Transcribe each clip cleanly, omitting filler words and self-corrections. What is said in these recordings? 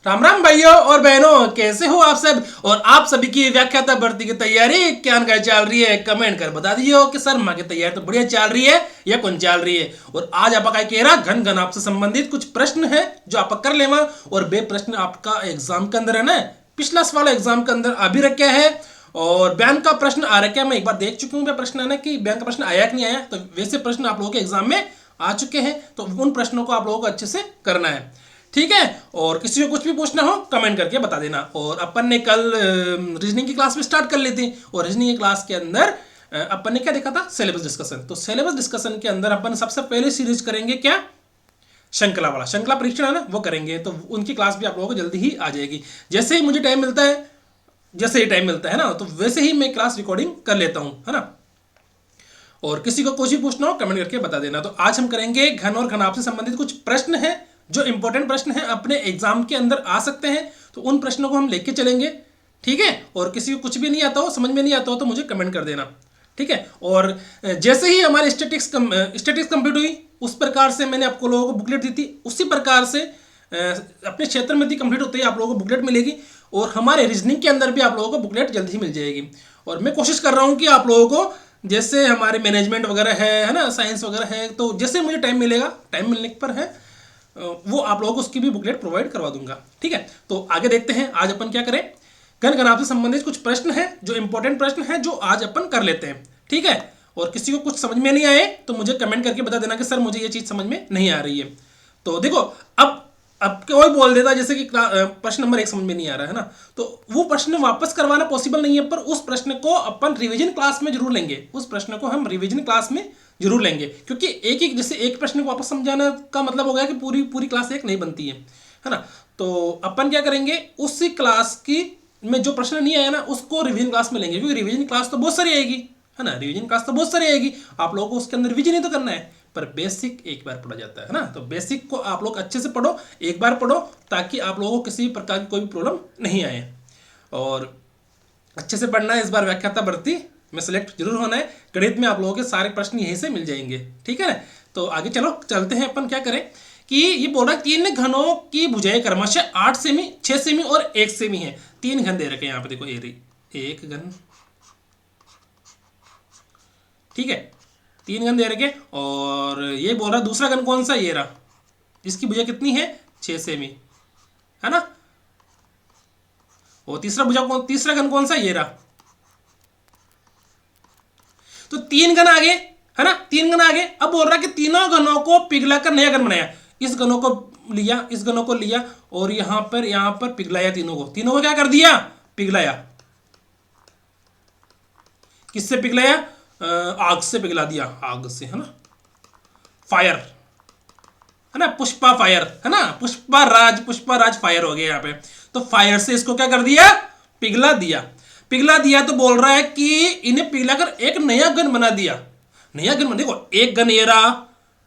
राम राम भाइयों और बहनों, कैसे हो आप सब। और आप सभी की व्याख्याता भर्ती की तैयारी क्या चल रही है, कमेंट कर बता दीजिए कि सर माँ की तैयारी तो बढ़िया चल रही है या कौन चल रही है। और आज आपका कह रहा घन घन आपसे संबंधित कुछ प्रश्न है जो आप कर लेवा। और बे प्रश्न आपका एग्जाम के अंदर है ना, पिछला सवाल एग्जाम के अंदर अभी रखा है। और बयान का प्रश्न आ रखा है, मैं एक बार देख चुकी हूँ प्रश्न है ना कि बयान का प्रश्न आया कि नहीं आया। तो वैसे प्रश्न आप लोगों के एग्जाम में आ चुके हैं, तो उन प्रश्नों को आप लोगों को अच्छे से करना है, ठीक है। और किसी को कुछ भी पूछना हो कमेंट करके बता देना। और अपन ने कल रीजनिंग की क्लास में स्टार्ट कर ली थी, और रीजनिंग की क्लास के अंदर अपन ने क्या देखा था, सिलेबस डिस्कशन। तो सिलेबस डिस्कशन के अंदर अपन सबसे पहले सीरीज करेंगे क्या, श्रृंखला वाला, श्रृंखला परीक्षण है ना, वो करेंगे। तो उनकी क्लास भी आप लोगों को जल्दी ही आ जाएगी। जैसे ही मुझे टाइम मिलता है, जैसे ही टाइम मिलता है ना, तो वैसे ही मैं क्लास रिकॉर्डिंग कर लेता हूँ, है ना। और किसी को कुछ भी पूछना हो कमेंट करके बता देना। तो आज हम करेंगे घन और घनाभ से संबंधित कुछ प्रश्न हैं जो इंपॉर्टेंट प्रश्न हैं, अपने एग्जाम के अंदर आ सकते हैं। तो उन प्रश्नों को हम लेके चलेंगे, ठीक है। और किसी को कुछ भी नहीं आता हो, समझ में नहीं आता हो, तो मुझे कमेंट कर देना, ठीक है। और जैसे ही हमारी स्टेटिक्स कंप्लीट हुई, उस प्रकार से मैंने आपको लोगों को बुकलेट दी थी, उसी प्रकार से अपने क्षेत्र में थी कंप्लीट होते ही आप लोगों को बुकलेट मिलेगी। और हमारे रीजनिंग के अंदर भी आप लोगों को बुकलेट जल्द ही मिल जाएगी। और मैं कोशिश कर रहा हूँ कि आप लोगों को, जैसे हमारे मैनेजमेंट वगैरह है ना, साइंस वगैरह है, तो जैसे मुझे टाइम मिलेगा, टाइम मिलने पर है वो आप लोगों को उसकी भी बुकलेट प्रोवाइड करवा दूंगा, ठीक है। तो आगे देखते हैं आज अपन क्या करें। घन घनाभ से संबंधित कुछ प्रश्न हैं जो इंपॉर्टेंट प्रश्न हैं, जो आज अपन कर लेते हैं, ठीक है। और किसी को कुछ समझ में नहीं आए तो मुझे कमेंट करके बता देना कि सर मुझे ये चीज़ समझ में नहीं आ रही है। तो देखो, अब कोई बोल देता जैसे कि प्रश्न नंबर 1 समझ में नहीं आ रहा है ना, तो वो प्रश्न वापस करवाना पॉसिबल नहीं है, पर उस प्रश्न को अपन रिवीजन क्लास में जरूर लेंगे। उस प्रश्न को हम रिवीजन क्लास में जरूर लेंगे, क्योंकि एक एक जैसे एक प्रश्न को वापस समझाने का मतलब हो गया कि पूरी पूरी क्लास एक नहीं बनती है ना। तो अपन क्या करेंगे, उसी क्लास की में जो प्रश्न नहीं आया ना, उसको रिवीजन क्लास में लेंगे, क्योंकि रिवीजन क्लास तो बहुत सारी आएगी, है ना। रिवीजन क्लास तो बहुत सारी आएगी, आप लोगों को उसके अंदर रिवीजन ही तो करना है। पर बेसिक एक बार पढ़ा जाता है ना, तो बेसिक को आप लोग अच्छे से पढ़ो, एक बार पढ़ो, ताकि आप लोगों को किसी प्रकार की कोई भी प्रॉब्लम नहीं आए। और अच्छे से पढ़ना है, इस बार व्याख्याता भर्ती में सेलेक्ट जरूर होना है। गणित में आप लोगों के सारे प्रश्न यहीं से मिल जाएंगे, ठीक है ना। तो आगे चलो चलते हैं, अपन क्या करें कि ये बोल रहा है 3 घनों की भुजाएं क्रमशः 8 सेमी, 6 सेमी और 1 सेमी है। 3 घन दे रखे हैं यहाँ पे, देखो ये रही 1 घन, ठीक है, 3 घन दे रखे। और ये बोल रहा दूसरा घन कौन सा, ये रहा, इसकी भुजा कितनी है, 6 सेमी, है ना। और तीसरा घन कौन सा, ये रहा। तो 3 घन आगे, है ना, 3 घन आगे। अब बोल रहा है कि तीनों घनों को पिघलाकर नया घन बनाया। इस घनों को लिया, इस घनों को लिया, और यहां पर पिघलाया, तीनों को क्या कर दिया, पिघलाया। किससे पिघलाया, आग से पिघला दिया, आग से, है ना, फायर, है ना, पुष्पा फायर, है ना, पुष्पा राज फायर हो गया यहाँ पे। तो फायर से इसको क्या कर दिया, पिघला दिया। पिघला दिया तो बोल रहा है कि इन्हें पिघलाकर एक नया गन बना दिया। नया गन, देखो एक गन ये रहा,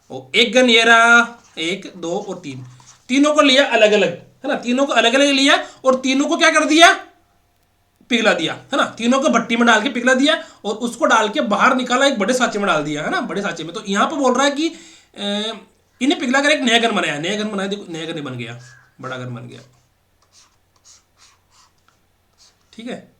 और एक गन ये रहा, 1 2 और 3, तीनों को लिया अलग अलग, है ना, तीनों को अलग अलग लिया, और तीनों को क्या कर दिया, पिघला दिया, है ना। तीनों को भट्टी में डाल के पिघला दिया, और उसको डाल के बाहर निकाला, एक बड़े सांचे में डाल दिया, है ना, बड़े सांचे में। तो यहां पर बोल रहा है कि इन्हें पिघला कर एक नया गन बनाया, देखो नया गन बन गया, बड़ा गन बन गया, ठीक है।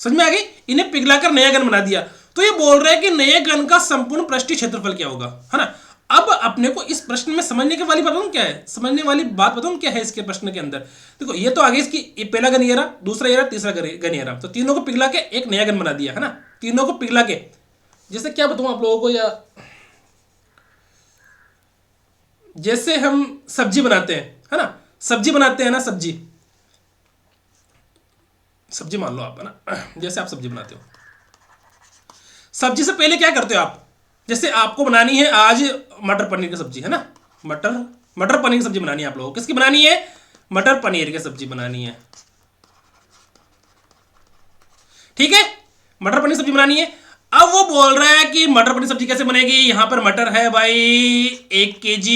समझ में आ गई, इन्हें पिघलाकर नया गन बना दिया। तो ये बोल रहे हैं कि नए गन का संपूर्ण पृष्ठीय क्षेत्रफल क्या होगा, है ना। अब अपने को इस प्रश्न में समझने की वाली बताऊं क्या है, समझने वाली बात बताऊं क्या है इसके प्रश्न के अंदर। देखो ये तो आगे इसकी पहला गन ये रहा, दूसरा ये रहा, तीसरा गन ये रहा। तो तीनों को पिघला के एक नया गन बना दिया, है ना, तीनों को पिघला के। जैसे क्या बताऊं आप लोगों को, या जैसे हम सब्जी बनाते हैं, है ना, सब्जी बनाते हैं ना, सब्जी मान लो आप, है ना, जैसे आप सब्जी बनाते हो, सब्जी से पहले क्या करते हो आप, जैसे आपको बनानी है आज मटर पनीर की सब्जी, है ना, मटर पनीर की सब्जी बनानी है आप लोगों को। किसकी बनानी है, मटर पनीर की सब्जी बनानी है, ठीक है, मटर पनीर सब्जी बनानी है। अब वो बोल रहा है कि मटर पनीर सब्जी कैसे बनेगी, यहां पर मटर है भाई 1 kg,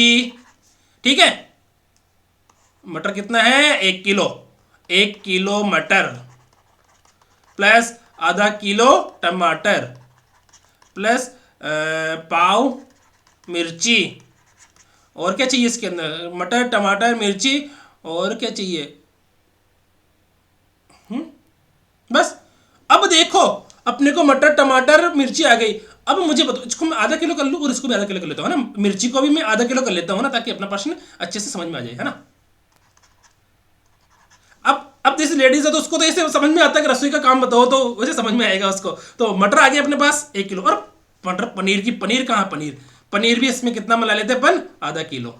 ठीक है। मटर कितना है, 1 किलो, 1 किलो मटर प्लस आधा किलो टमाटर प्लस पाव मिर्ची और क्या चाहिए इसके अंदर? मटर, टमाटर, मिर्ची, और क्या चाहिए? बस। अब देखो, अपने को मटर, टमाटर, मिर्ची आ गई। अब मुझे बताओ, इसको मैं आधा किलो कर लूँ और इसको भी आधा किलो कर लेता हूँ, है ना? मिर्ची को भी मैं आधा किलो कर लेता हूँ ना, ताकि अपना प्रश्न अच्छे से समझ में आ जाए, है ना? अब जैसे लेडीज है तो उसको तो ऐसे समझ में आता है कि रसोई का काम बताओ तो वैसे समझ में आएगा उसको। तो मटर आ गया अपने पास 1 किलो। और मटर, पनीर कहाँ? पनीर भी इसमें कितना मिला लेते हैं अपन? आधा किलो,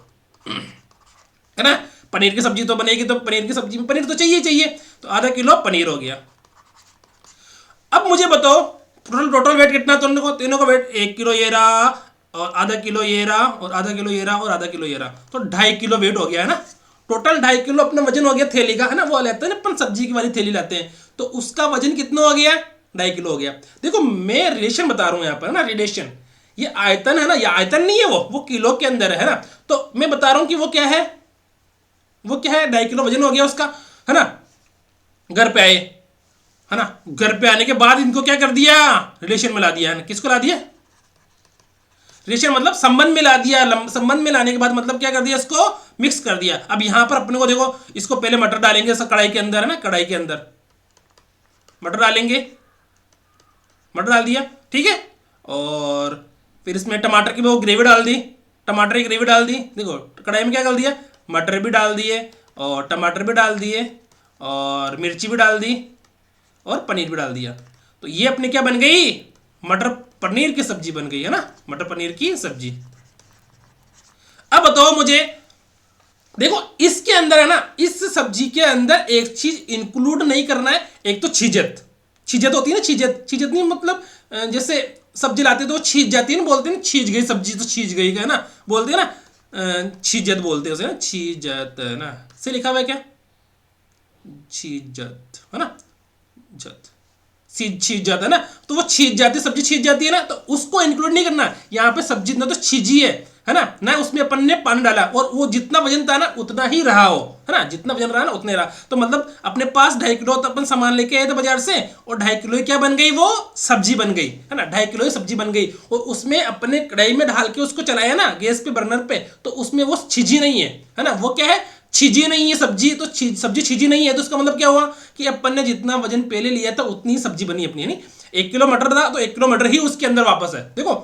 है ना? पनीर की सब्जी तो बनेगी, तो पनीर की सब्जी में पनीर तो चाहिए चाहिए, तो आधा किलो पनीर हो गया। अब मुझे बताओ, टोटल वेट कितना? तीनों का वेट 1 किलो ये रहा, और आधा किलो ये रहा, और आधा किलो ये रहा, और आधा किलो ये रहा, तो 2.5 किलो वेट हो गया, है ना? टोटल 2.5 किलो अपना वजन हो गया थैली का, है ना? वो लेते हैं ना अपन, सब्जी की वाली थैली लाते हैं, तो उसका वजन कितना हो गया? 2.5 किलो हो गया। देखो मैं रिलेशन बता रहा हूं यहाँ पर, है ना? रिलेशन, ये आयतन है ना, ये आयतन नहीं है, वो किलो के अंदर है ना? तो मैं बता रहा हूं कि वो क्या है, 2.5 किलो वजन हो गया उसका, है ना? घर पे आए, है ना? घर पे आने के बाद इनको क्या कर दिया? रिलेशन में ला दिया, है ना? किसको ला दिया? रिलेशन मतलब संबंध में ला दिया। संबंध में लाने के बाद मतलब क्या कर दिया? इसको मिक्स कर दिया। अब यहां पर अपने को देखो, इसको पहले मटर डालेंगे कढ़ाई के अंदर, है ना? कढ़ाई के अंदर मटर डालेंगे, मटर डाल दिया, ठीक है? और फिर इसमें टमाटर की वो ग्रेवी डाल दी, टमाटर की ग्रेवी डाल दी। देखो कढ़ाई में क्या कर दिया? मटर भी डाल दिए, और टमाटर भी डाल दिए, और मिर्ची भी डाल दी, और पनीर भी डाल दिया। तो ये अपने क्या बन गई? मटर पनीर की सब्जी बन गई, है ना? मटर पनीर की सब्जी। अब बताओ मुझे, देखो इसके अंदर, है ना, इस सब्जी के अंदर एक चीज इंक्लूड नहीं करना है। एक तो छीजत, छीजत होती है ना, छीजत नहीं मतलब जैसे सब्जी लाते तो छीज जाती है ना, बोलते हैं छीज गई सब्जी, तो छीज गई, है ना? बोलते हैं ना, छीजत बोलते हैं उसे ना, छीजत, है ना? से लिखा हुआ है क्या? छीजत, है ना? जत, छीज जाता है ना, तो वो छीज जाती है, सब्जी छीज जाती है ना, तो उसको इंक्लूड नहीं करना। यहाँ पे सब्जी ना तो छीजी है ना? ना उसमें अपन ने पानी डाला, और वो जितना वजन था ना उतना ही रहा हो, है ना? जितना वजन रहा ना उतना ही रहा। तो मतलब अपने पास 2.5 किलो तो अपन सामान लेके आए थे बाजार से, और 2.5 किलो क्या बन गई? वो सब्जी बन गई, है ना? 2.5 किलो सब्जी बन गई, और उसमें अपने कढ़ाई में ढाल के उसको चलाया ना गैस पे, बर्नर पे, तो उसमें वो छिजी नहीं है ना? वो क्या है? छिजी नहीं है सब्जी। तो सब्जी छिजी नहीं है, तो इसका मतलब क्या हुआ कि अपन ने जितना वजन पहले लिया था उतनी ही सब्जी बनी अपनी, यानी 1 किलो मटर था तो 1 किलो मटर ही उसके अंदर वापस है। देखो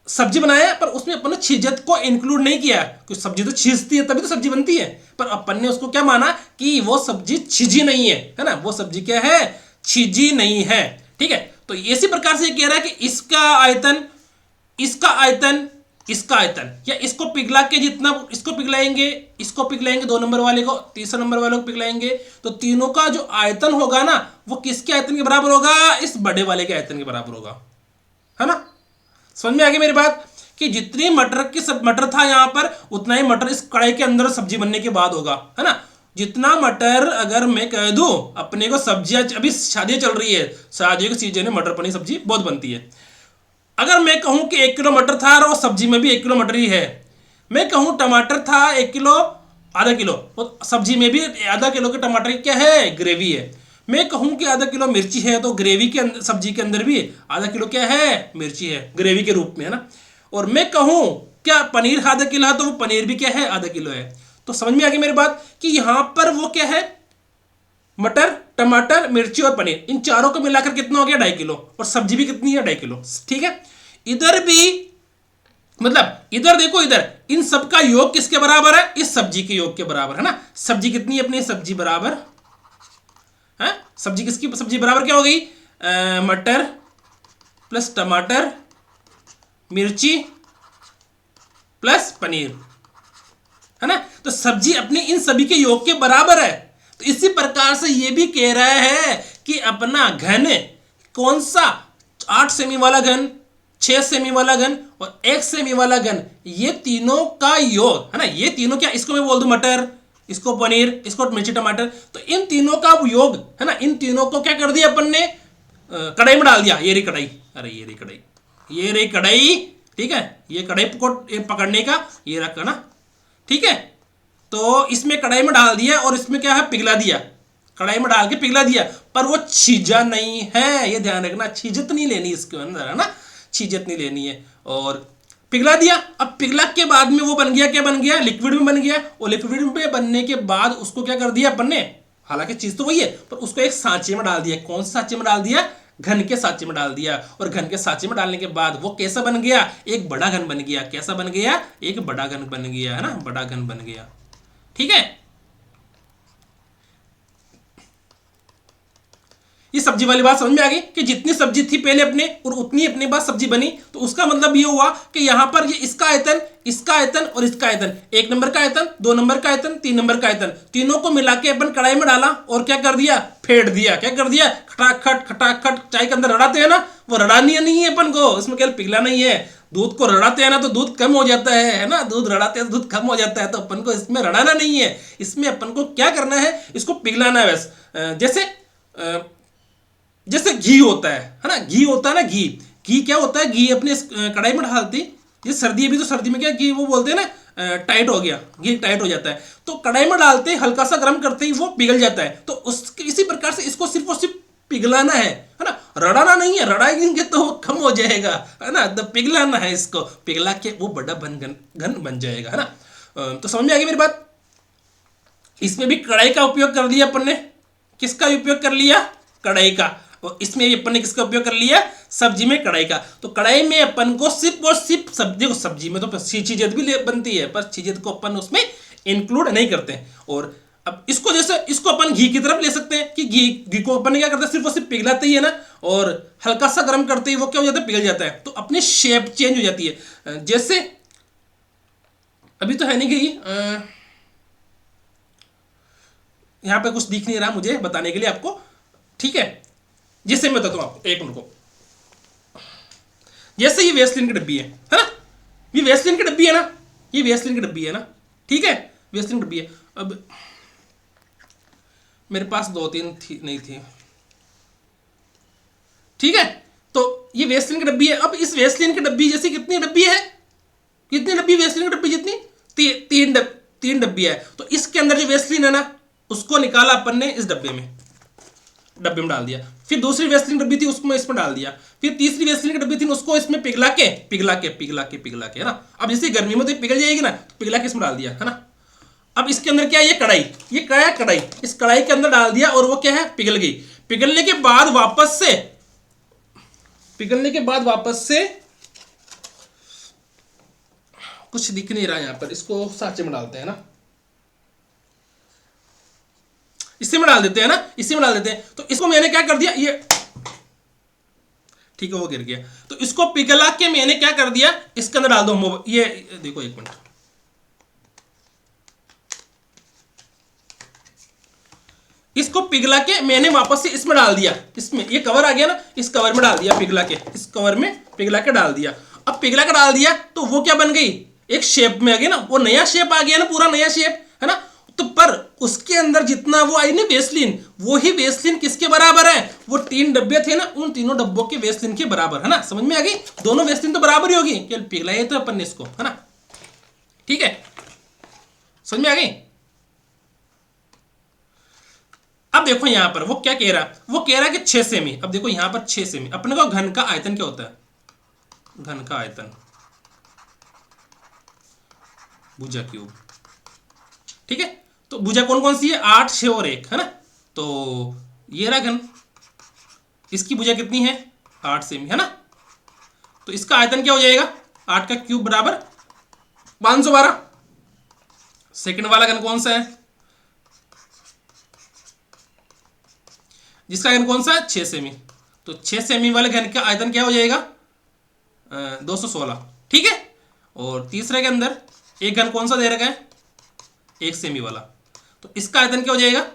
सब्जी बनाया, पर उसमें अपन ने छिजत को इंक्लूड नहीं किया, क्योंकि सब्जी तो छीजती है तभी तो सब्जी बनती है, पर अपन ने उसको क्या माना कि वो सब्जी छिजी नहीं है ना? वो सब्जी क्या है? छिजी नहीं है, ठीक है? तो इसी प्रकार से ये कह रहा है कि इसका आयतन, इसका आयतन, इसका आयतन, या इसको पिघला के जितना इसको पिघलाएंगे, इसको पिघलाएंगे 2 नंबर वाले को, तीसरा नंबर वाले को पिघलाएंगे, तो तीनों का जो आयतन होगा ना, वो किसके आयतन के बराबर होगा? इस बड़े वाले के आयतन के बराबर होगा, है ना? समझ में आ गई मेरी बात? कि जितनी मटर की सब मटर था यहां पर, उतना ही मटर इस कढ़ाई के अंदर सब्जी बनने के बाद होगा, है ना? जितना मटर, अगर मैं कह दूं अपने को सब्जियां, अभी शादी चल रही है, शादी के सीजन में मटर पनीर सब्जी बहुत बनती है। अगर मैं कहूं कि 1 किलो मटर था और सब्जी में भी 1 किलो मटर ही है, मैं कहूं टमाटर था 1 किलो, आधा किलो, और सब्जी में भी आधा किलो के टमाटर की क्या है? ग्रेवी है। मैं कहूं कि आधा किलो मिर्ची है, तो ग्रेवी के अंदर, सब्जी के अंदर भी आधा किलो क्या है? मिर्ची है, ग्रेवी के रूप में, है ना? और मैं कहूं क्या पनीर आधा किलो है, तो वो पनीर भी क्या है? आधा किलो है। तो समझ में आ गई मेरी बात कि यहां पर वो क्या है? मटर, टमाटर, मिर्ची और पनीर, इन चारों को मिलाकर कितना हो गया? 2.5 किलो। और सब्जी भी कितनी है? 2.5 किलो, ठीक है? इधर भी मतलब, इधर देखो, इधर इन सब का योग किसके बराबर है? इस सब्जी के योग के बराबर, है ना? सब्जी कितनी है अपनी? सब्जी बराबर है, सब्जी किसकी सब्जी बराबर क्या हो गई? मटर प्लस टमाटर, मिर्ची प्लस पनीर, है ना? तो सब्जी अपने इन सभी के योग के बराबर है। तो इसी प्रकार से ये भी कह रहा है कि अपना घन कौन सा? 8 सेमी वाला घन, 6 सेमी वाला घन और 1 सेमी वाला घन, ये तीनों का योग, है ना? ये तीनों क्या, इसको मैं बोल दूं मटर, इसको पनीर, इसको मिर्ची टमाटर, तो इन तीनों का योग, है ना? इन तीनों को क्या कर दिया अपन ने? कढ़ाई में डाल दिया। ये रही कढ़ाई, अरे ये रही कढ़ाई, ये रही कढ़ाई, ठीक है? ये कढ़ाई को पकड़ने का ये रखा ना, ठीक है? तो इसमें कढ़ाई में डाल दिया, और इसमें क्या है? पिघला दिया, कढ़ाई में डाल के पिघला दिया, पर वो छीजा नहीं है, ये ध्यान रखना। छीजत नहीं लेनी इसके अंदर, है ना? छीजत नहीं लेनी है। और पिघला दिया। अब पिघला के बाद में वो बन गया, क्या बन गया, लिक्विड में बन गया। और लिक्विड में बनने के बाद उसको क्या कर दिया अपन ने, हालांकि चीज तो वही है, पर उसको एक सांचे में डाल दिया। कौन से सांचे में डाल दिया, घन के सांचे में डाल दिया। और घन के सांचे में डालने के बाद वो कैसा बन गया, एक बड़ा घन बन गया। कैसा बन गया, एक बड़ा घन बन गया, है ना, बड़ा घन बन गया। ठीक है, ये सब्जी वाली बात समझ में आ गई कि जितनी सब्जी थी पहले अपने और उतनी अपने पास सब्जी बनी। तो उसका मतलब ये हुआ कि यहां पर ये इसका आयतन, इसका आयतन और इसका आयतन, 1 नंबर का आयतन, 2 नंबर का आयतन, 3 नंबर का आयतन, तीनों को मिला के अपन कढ़ाई में डाला और क्या कर दिया, फेंट दिया। क्या कर दिया, खटाखट खटाखट। चाय के अंदर रड़ाते हैं ना, वो रड़ानी नहीं है अपन को, इसमें केवल पिघला नहीं है। दूध को रड़ाते हैं ना तो दूध कम हो जाता है ना, दूध रड़ाते हैं तो दूध कम हो जाता है। तो अपन को इसमें रड़ाना नहीं है, इसमें अपन को क्या करना है, इसको पिघलाना है बस। जैसे घी होता है ना, घी होता है ना, घी क्या होता है, घी अपने कढ़ाई में डालती, ये सर्दी है भी, तो सर्दी में क्या घी वो बोलते हैं ना, टाइट हो गया, घी टाइट हो जाता है। तो कढ़ाई में डालते ही हल्का सा गर्म करते ही वो पिघल जाता है। तो इसी प्रकार से इसको सिर्फ और सिर्फ पिघलाना है ना, रड़ाना नहीं है। रड़ाएंगे तो वो कम हो जाएगा, है ना। तो पिघलाना है, इसको पिघला के वो बड़ा घन बन जाएगा, है ना। तो समझ में आ गई मेरी बात। इसमें भी कढ़ाई का उपयोग कर लिया अपन ने। किसका उपयोग कर लिया, कढ़ाई का। और इसमें अपन ने किसका उपयोग कर लिया, सब्जी में कढ़ाई का। तो कढ़ाई में अपन को सिर्फ और सिर्फ सब्जी में तो चीजें भी बनती है, पर चीजें को अपन उसमें इंक्लूड नहीं करते। और अब इसको जैसे इसको अपन घी की तरफ ले सकते हैं कि घी को अपन क्या करते हैं, सिर्फ और सिर्फ पिघलाते ही है ना, और हल्का सा गर्म करते ही वो क्या हो जाता है, पिघल जाता है। तो अपनी शेप चेंज हो जाती है। जैसे अभी तो है नहीं गई, यहां पे कुछ दिख नहीं रहा मुझे बताने के लिए आपको, ठीक है। जैसे मैं बताता हूं आपको, एक मिनट को। जैसे ये वेस्लिन की डब्बी है ना, ये वेस्लिन की डब्बी है ना, ये वेस्लिन की डब्बी है ना, ठीक है, वेस्लिन की डब्बी है। अब मेरे पास 2-3 थी, नहीं थी, ठीक है। तो ये वेस्लिन की डब्बी है। अब इस वेस्लिन की डब्बी जैसी कितनी डब्बी है, कितनी डब्बी, वेस्लिन की डब्बी जितनी, तीन डब्बी है। तो इसके अंदर जो वेस्लिन है ना, उसको निकाला अपन ने, इस डब्बे में डाल दिया। फिर दूसरी वेस्लिन डब्बी थी, उसको इसमें डाल दिया। फिर तीसरी वेस्लिन की डब्बी थी, उसको इसमें पिघला के, है ना। अब जैसे गर्मी में तो पिघल जाएगी ना, तो पिघला के इसमें डाल दिया, है ना। अब इसके अंदर क्या है, ये कढ़ाई, ये क्या है, कढ़ाई। इस कढ़ाई के अंदर डाल दिया और वो क्या है, पिघल गई। पिघलने के बाद वापस से कुछ दिख नहीं रहा यहां पर, इसको सांचे में डालते हैं ना, इसी में डाल देते हैं ना, इसी में डाल देते हैं। तो इसको मैंने क्या कर दिया, ये ठीक है, वो गिर गया। तो इसको पिघला के मैंने क्या कर दिया, इसके अंदर डाल दो। ये देखो, एक मिनट, इसको पिघला के मैंने वापस से इसमें डाल दिया। इसमें ये कवर आ गया ना, इस कवर में डाल दिया, पिघला के, इस कवर में पिघला के डाल दिया। अब पिघला के डाल दिया तो वो क्या बन गई, एक शेप में आ गई ना, वो नया शेप आ गया ना, पूरा नया शेप, है ना। तो पर उसके अंदर जितना वो आई ना वेस्लिन, वो ही वेस्लिन किसके बराबर है, वो 3 डब्बे थे ना, उन तीनों डब्बों के वेस्लिन के बराबर, है ना। समझ में आ गई, दोनों वेस्लिन तो बराबर ही होगी, केवल पिघलाया तो अपन ने इसको, है ना, ठीक है, समझ में आ गई। अब देखो यहां पर वो क्या कह रहा, वो कह रहा है कि 6 सेमी। अब देखो यहां पर 6 सेमी, अपने को घन का आयतन क्या होता है, घन का आयतन भुजा क्यूब, ठीक है। तो भुजा कौन कौन सी है, 8, 6 और 1, है ना। तो ये रहा घन, इसकी भुजा कितनी है, 8 सेमी, है ना। तो इसका आयतन क्या हो जाएगा, 8 का क्यूब बराबर 512। सेकंड वाला घन कौन सा है, जिसका घन कौन सा है, 6 सेमी। तो 6 सेमी वाले घन का आयतन क्या हो जाएगा, 216, ठीक है। और तीसरे के अंदर एक घन कौन सा दे रखा है, 1 सेमी वाला, तो इसका आयतन क्या हो जाएगा,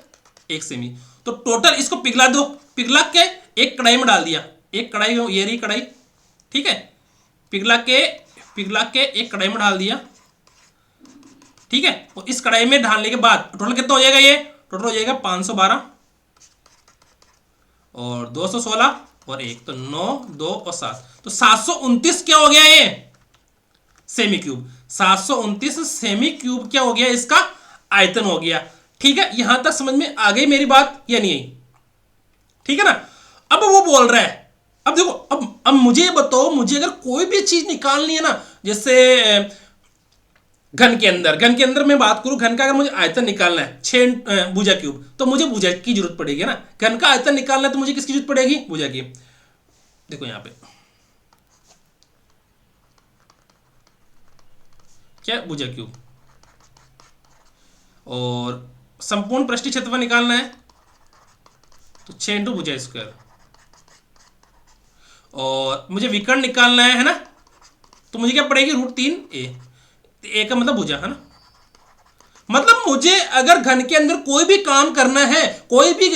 1 सेमी। तो टोटल इसको पिघला दो, पिघला के एक कढ़ाई में डाल दिया, एक कढ़ाई, ये रही कढ़ाई, ठीक है। पिघला के एक कढ़ाई में डाल दिया, ठीक है। और इस कढ़ाई में डालने के बाद टोटल कितना हो जाएगा, ये टोटल हो जाएगा 512 और 216 और 1, तो 9, 2 और 7, तो 729 क्या हो गया, ये सेमी क्यूब। 729 सेमी क्यूब क्या हो गया, इसका आयतन हो गया, ठीक है। यहां तक समझ में आ गई मेरी बात या नहीं आई, ठीक है ना। अब वो बोल रहा है, अब देखो, अब मुझे बताओ, मुझे अगर कोई भी चीज निकालनी है ना, जैसे घन के अंदर मैं बात करूं, घन का अगर मुझे आयतन निकालना है 6 भुजा क्यूब, तो मुझे भुजा की जरूरत पड़ेगी ना। घन का आयतन निकालना है तो मुझे किसकी जरूरत पड़ेगी? भुजा की। देखो यहां पे क्या, भुजा क्यूब। और संपूर्ण पृष्ठीय क्षेत्रफल निकालना है तो 6 इंटू भुजा स्क्वायर। और मुझे विकर्ण निकालना है ना, तो मुझे क्या पड़ेगी? √3a। ए का मतलब भुजा है ना। मतलब मुझे अगर घन के अंदर कोई भी काम करना है, कोई भी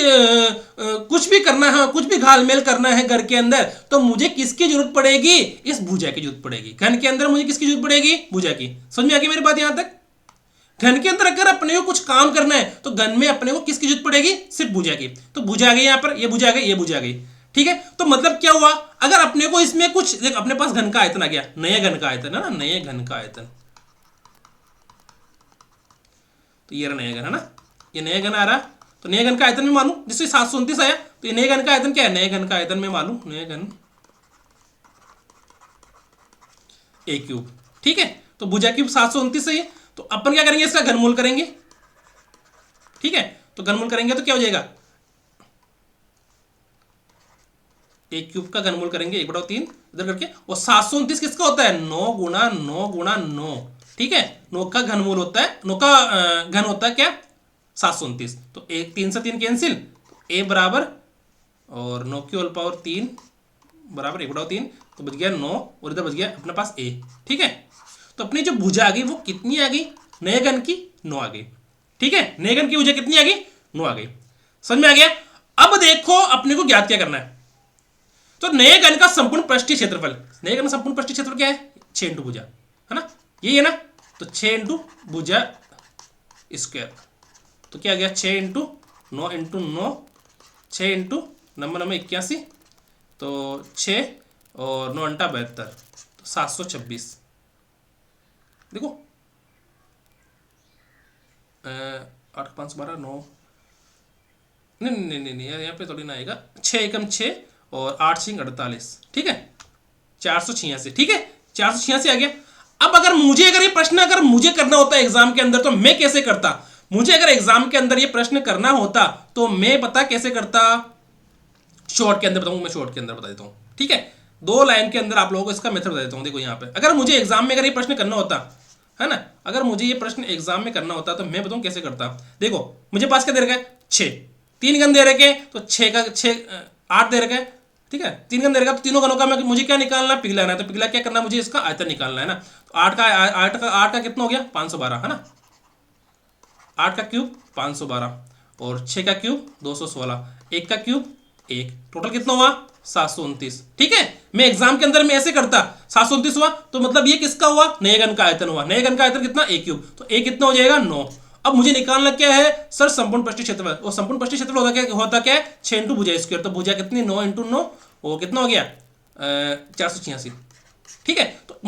कुछ भी करना है, कुछ भी घालमेल करना है घर के अंदर, तो मुझे किसकी जरूरत पड़ेगी? इस भुजा की जरूरत पड़ेगी। घन के अंदर मुझे किसकी जरूरत पड़ेगी? भुजा की। समझ में आ गई मेरी बात यहां तक? घन के अंदर अगर अपने को कुछ काम करना है तो घन में अपने को किसकी जरूरत पड़ेगी? सिर्फ भुजा की। तो भुजा आ गई यहां पर, ये भुजा आ गई, ये भुजा आ गई। ठीक है, तो मतलब क्या हुआ? अगर अपने को इसमें कुछ देख, अपने पास घन का आयतन आ गया, नए घन का आयतन है ना, नए घन का आयतन। तो ये नया घन है ना, ये नया घन आ रहा, तो नए घन का आयतन में मालूम, जिससे 729 आया, तो ये नए घन का आयतन क्या है? नए घन का आयतन में मालूम, नए घन ए क्यूब। ठीक है, तो भुजा क्यूब 729 है, तो अपन क्या करेंगे? इसका घनमूल करेंगे। ठीक है, तो घनमूल करेंगे तो क्या हो जाएगा? ए क्यूब का घनमूल करेंगे 1/3 इधर करके, और 729 किसका होता है? 9 गुणा 9 गुणा 9। ठीक है, 9 का घनमूल होता है, 9 का घन होता है क्या? 729। तो एक 3 से 3 कैंसिल, ए बराबर, और 9 की होल पावर 3 बराबर 1/3, तो बच गया 9, और इधर बच गया अपने पास ए। ठीक है, तो अपनी जो भुजा आ गई वो कितनी आ गई? नए घन की 9 आ गई। ठीक है, नए घन की भुजा कितनी आ गई? 9 आ गई। समझ में आ गया? अब देखो अपने को ज्ञात क्या करना है। तो नए घन का संपूर्ण पृष्ठीय क्षेत्रफल, नए घन का संपूर्ण पृष्ठीय क्षेत्रफल क्या है? 6 इंटू भुजा, है ना, ये है ना। तो 6 इंटू भुजा स्क्वायर, तो क्या आ गया? 6 इंटू 9 इंटू 9, 6 इंटू नंबर 81, तो 6 और 9 अंटा 72, तो 726। देखो 8 5 12 9, नहीं नहीं नहीं नहीं, यहाँ पे थोड़ी ना आएगा। 6 एकम 6 और 8 सिंह 48। ठीक है, 486। ठीक है, 486 आ गया। अब अगर ये प्रश्न अगर मुझे करना होता एग्जाम के अंदर, तो मैं कैसे करता? मुझे अगर एग्जाम के अंदर ये प्रश्न करना होता तो मैं पता कैसे करता? शॉर्ट के अंदर बताऊं, मैं शॉर्ट के अंदर बता देता हूं। ठीक है, 2 लाइन के अंदर आप लोगों को इसका मेथड बता देता हूं। देखो यहाँ पे अगर मुझे एग्जाम में अगर ये प्रश्न करना होता है ना, अगर मुझे ये प्रश्न एग्जाम में करना होता तो मैं बताऊं कैसे करता। देखो मुझे पास क्या दे रखा है? 6, 3 घन दे रखे, तो 6 का 6 8 दे रखा है। ठीक है, 3 घन दे रखा, तो तीनों घनों का मुझे क्या निकालना? पिघलाना है। तो पिघला क्या करना? मुझे इसका आयतन निकालना है ना। तो 8 का कितना हो गया? 512, है ना। 8 का क्यूब 512, और 6 का क्यूब 216, 1 का क्यूब 1, टोटल कितना हुआ? 729। ठीक है, मैं एग्जाम के अंदर में ऐसे करता, 729 हुआ, तो मतलब ये किसका हुआ? नए घन का आयतन हुआ। नए घन का आयतन कितना? ए क्यूब, तो ए कितना हो जाएगा? 9। अब मुझे निकालना क्या है सर? संपूर्ण पृष्ठीय क्षेत्रफल। और संपूर्ण पृष्ठीय क्षेत्रफल होता क्या है? 6 इंटू भुजा स्क्वायर। तो भुजा कितनी? 9 इंटू 9, वो कितना हो गया? 486। ठीक है, तो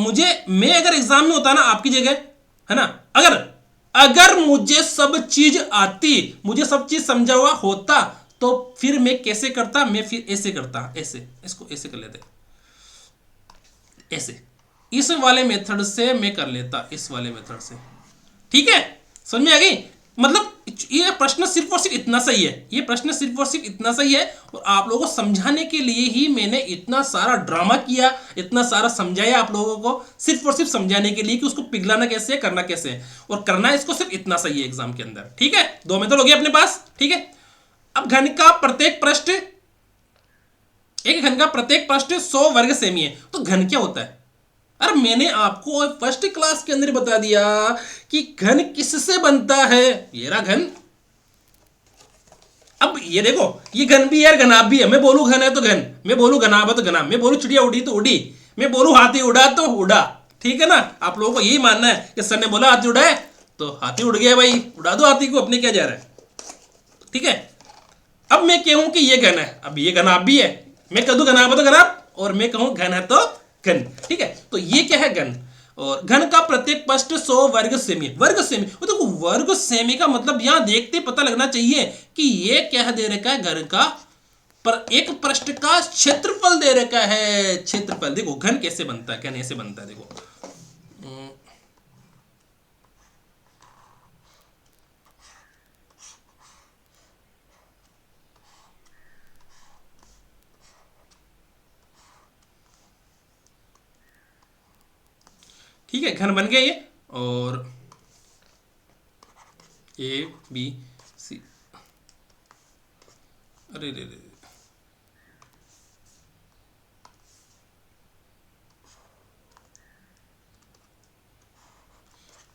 मैं अगर एग्जाम में होता ना आपकी जगह, है ना, अगर मुझे सब चीज आती, मुझे सब चीज समझा हुआ होता, तो फिर मैं कैसे करता? मैं फिर ऐसे करता, ऐसे, इसको ऐसे कर लेते, ऐसे, इस वाले मेथड से मैं कर लेता, इस वाले मेथड से। ठीक है, समझ में आ गई? मतलब ये प्रश्न सिर्फ और सिर्फ इतना सही है, ये प्रश्न सिर्फ और सिर्फ इतना सही है, और आप लोगों को समझाने के लिए ही मैंने इतना सारा ड्रामा किया, इतना सारा समझाया आप लोगों को, सिर्फ और सिर्फ समझाने के लिए कि उसको पिघलाना कैसे है, करना कैसे है, और करना इसको सिर्फ इतना सही है एग्जाम के अंदर। ठीक है, 2 मेथड हो गए अपने पास। ठीक है, अब घन का प्रत्येक पृष्ठ, एक घन का प्रत्येक पृष्ठ 100 वर्ग सेमी है। तो घन क्या होता है? अरे मैंने आपको फर्स्ट क्लास के अंदर बता दिया कि घन किससे बनता है। ये रहा घन। अब ये देखो, ये घन भी है, घनाभ भी है। मैं बोलूं घन है तो घन, मैं बोलूं घनाभ है तो घनाभ, मैं बोलूं चिड़िया उड़ी तो उड़ी, मैं बोलूं हाथी उड़ा तो उड़ा। ठीक है ना, आप लोगों को यही मानना है कि सर ने बोला हाथी उड़ा है तो हाथी उड़ गया भाई, उड़ा दो हाथी को, अपने क्या जा रहा है। ठीक है, अब मैं कहूं कि ये घन है, अब ये घनाभ भी है, मैं कह दूं घनाभ है तो घनाभ, और मैं कहूं घन है तो घन। ठीक है, तो ये क्या है? घन। और घन का प्रत्येक पृष्ठ 100 वर्ग सेमी। वर्ग सेमी, देखो वर्ग सेमी का मतलब यहां देखते पता लगना चाहिए कि ये क्या दे रखा है? घन का पर एक पृष्ठ का क्षेत्रफल दे रखा है। क्षेत्रफल देखो घन कैसे बनता है, घन ऐसे बनता है। देखो ठीक है, घन बन गया ये। और ए बी सी, अरे रे रे,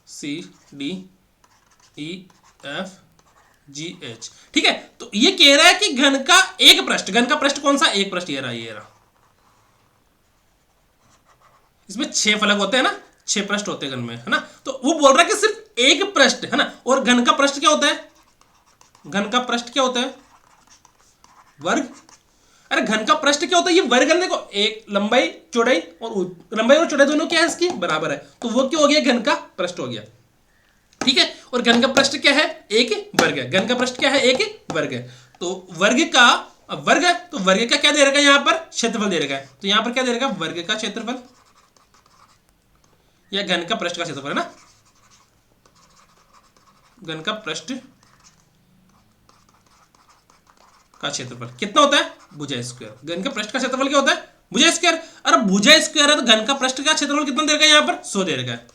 C D E F G H. ठीक है, तो ये कह रहा है कि घन का एक पृष्ठ, घन का पृष्ठ कौन सा, एक पृष्ठ ये रहा, ये रहा। इसमें 6 फलक होते हैं ना, 6 पृष्ठ होते हैं घन में, है ना। तो वो बोल रहा है कि सिर्फ एक पृष्ठ है ना। और घन का पृष्ठ क्या होता है, घन का पृष्ठ क्या होता है, वर्ग। अरे घन का पृष्ठ क्या होता है, ये वर्ग है। देखो एक लंबाई चौड़ाई, और लंबाई और चौड़ाई दोनों क्या है इसकी बराबर है, तो वो क्या हो गया, घन का पृष्ठ हो गया। ठीक है, और घन का पृष्ठ क्या है, एक वर्ग है। घन का पृष्ठ क्या है, एक वर्ग है। तो वर्ग का, अब वर्ग है तो वर्ग का क्या दे रखा है यहां पर, क्षेत्रफल दे रखा है। तो यहां पर क्या दे रखा है, वर्ग का क्षेत्रफल, या घन का पृष्ठ का क्षेत्रफल, है ना। घन का पृष्ठ का क्षेत्रफल कितना होता है, भुजा स्क्वायर। घन का पृष्ठ का क्षेत्रफल क्या होता है, भुजा स्क्वायर। अरे भुजा स्क्वायर है तो घन का पृष्ठ का क्षेत्रफल कितना दे रखा है यहां पर, 100 दे रखा है।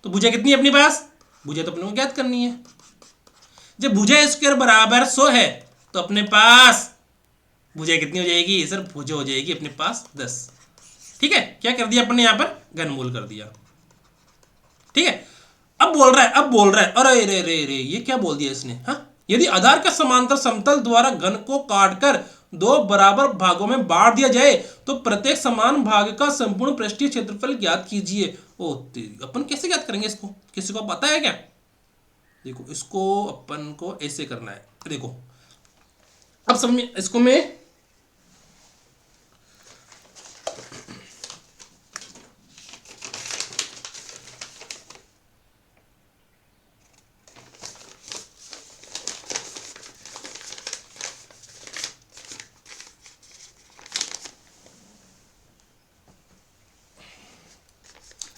तो भुजा कितनी है अपने पास, भुजा तो अपने को ज्ञात करनी है। जब भुजा स्क्वायर बराबर 100 है तो अपने पास भुजा कितनी हो जाएगी, सर भुजा हो जाएगी अपने पास 10। ठीक है, क्या कर दिया अपने यहां पर, घनमूल कर दिया। ठीक है, अब बोल रहा है अरे रे रे रे, ये क्या बोल दिया इसने, हाँ। यदि आधार के समांतर समतल द्वारा घन को काटकर 2 बराबर भागों में बांट दिया जाए तो प्रत्येक समान भाग का संपूर्ण पृष्ठीय क्षेत्रफल ज्ञात कीजिए। ओ अपन कैसे ज्ञात करेंगे इसको, किसी को पता है क्या। देखो इसको अपन को ऐसे करना है, देखो अब समझ में, इसको मैं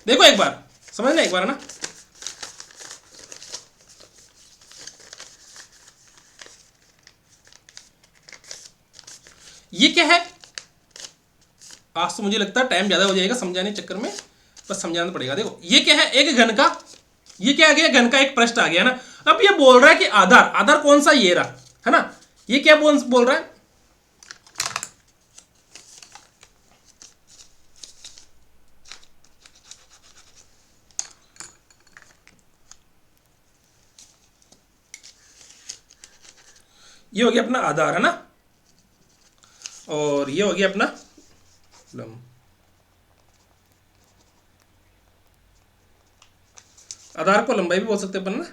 देखो एक बार समझना, एक बार है ना। ये क्या है, आज तो मुझे लगता है टाइम ज्यादा हो जाएगा समझाने के चक्कर में, बस समझाना पड़ेगा। देखो ये क्या है, एक घन का, ये क्या आ गया, घन का एक पृष्ठ आ गया ना। अब ये बोल रहा है कि आधार, आधार कौन सा, ये रहा, है ना। ये क्या बोल रहा है, ये हो गया अपना आधार, है ना। और ये हो गया अपना लंब। आधार को लंबाई भी बोल सकते अपन ना।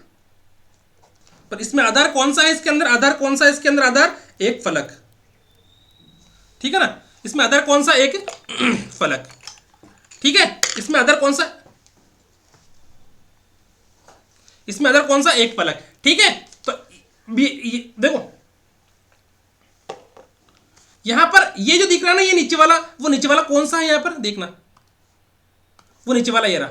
पर इसमें आधार कौन सा है, इसके अंदर आधार कौन सा है, इसके अंदर आधार एक फलक। ठीक है ना, इसमें आधार कौन सा, एक फलक। ठीक है, इसमें आधार कौन सा, इसमें आधार कौन सा, एक फलक। ठीक है, तो देखो यहां पर ये जो दिख रहा है ना, ये नीचे वाला, वो नीचे वाला कौन सा है यहां पर देखना, वो नीचे वाला ये रहा।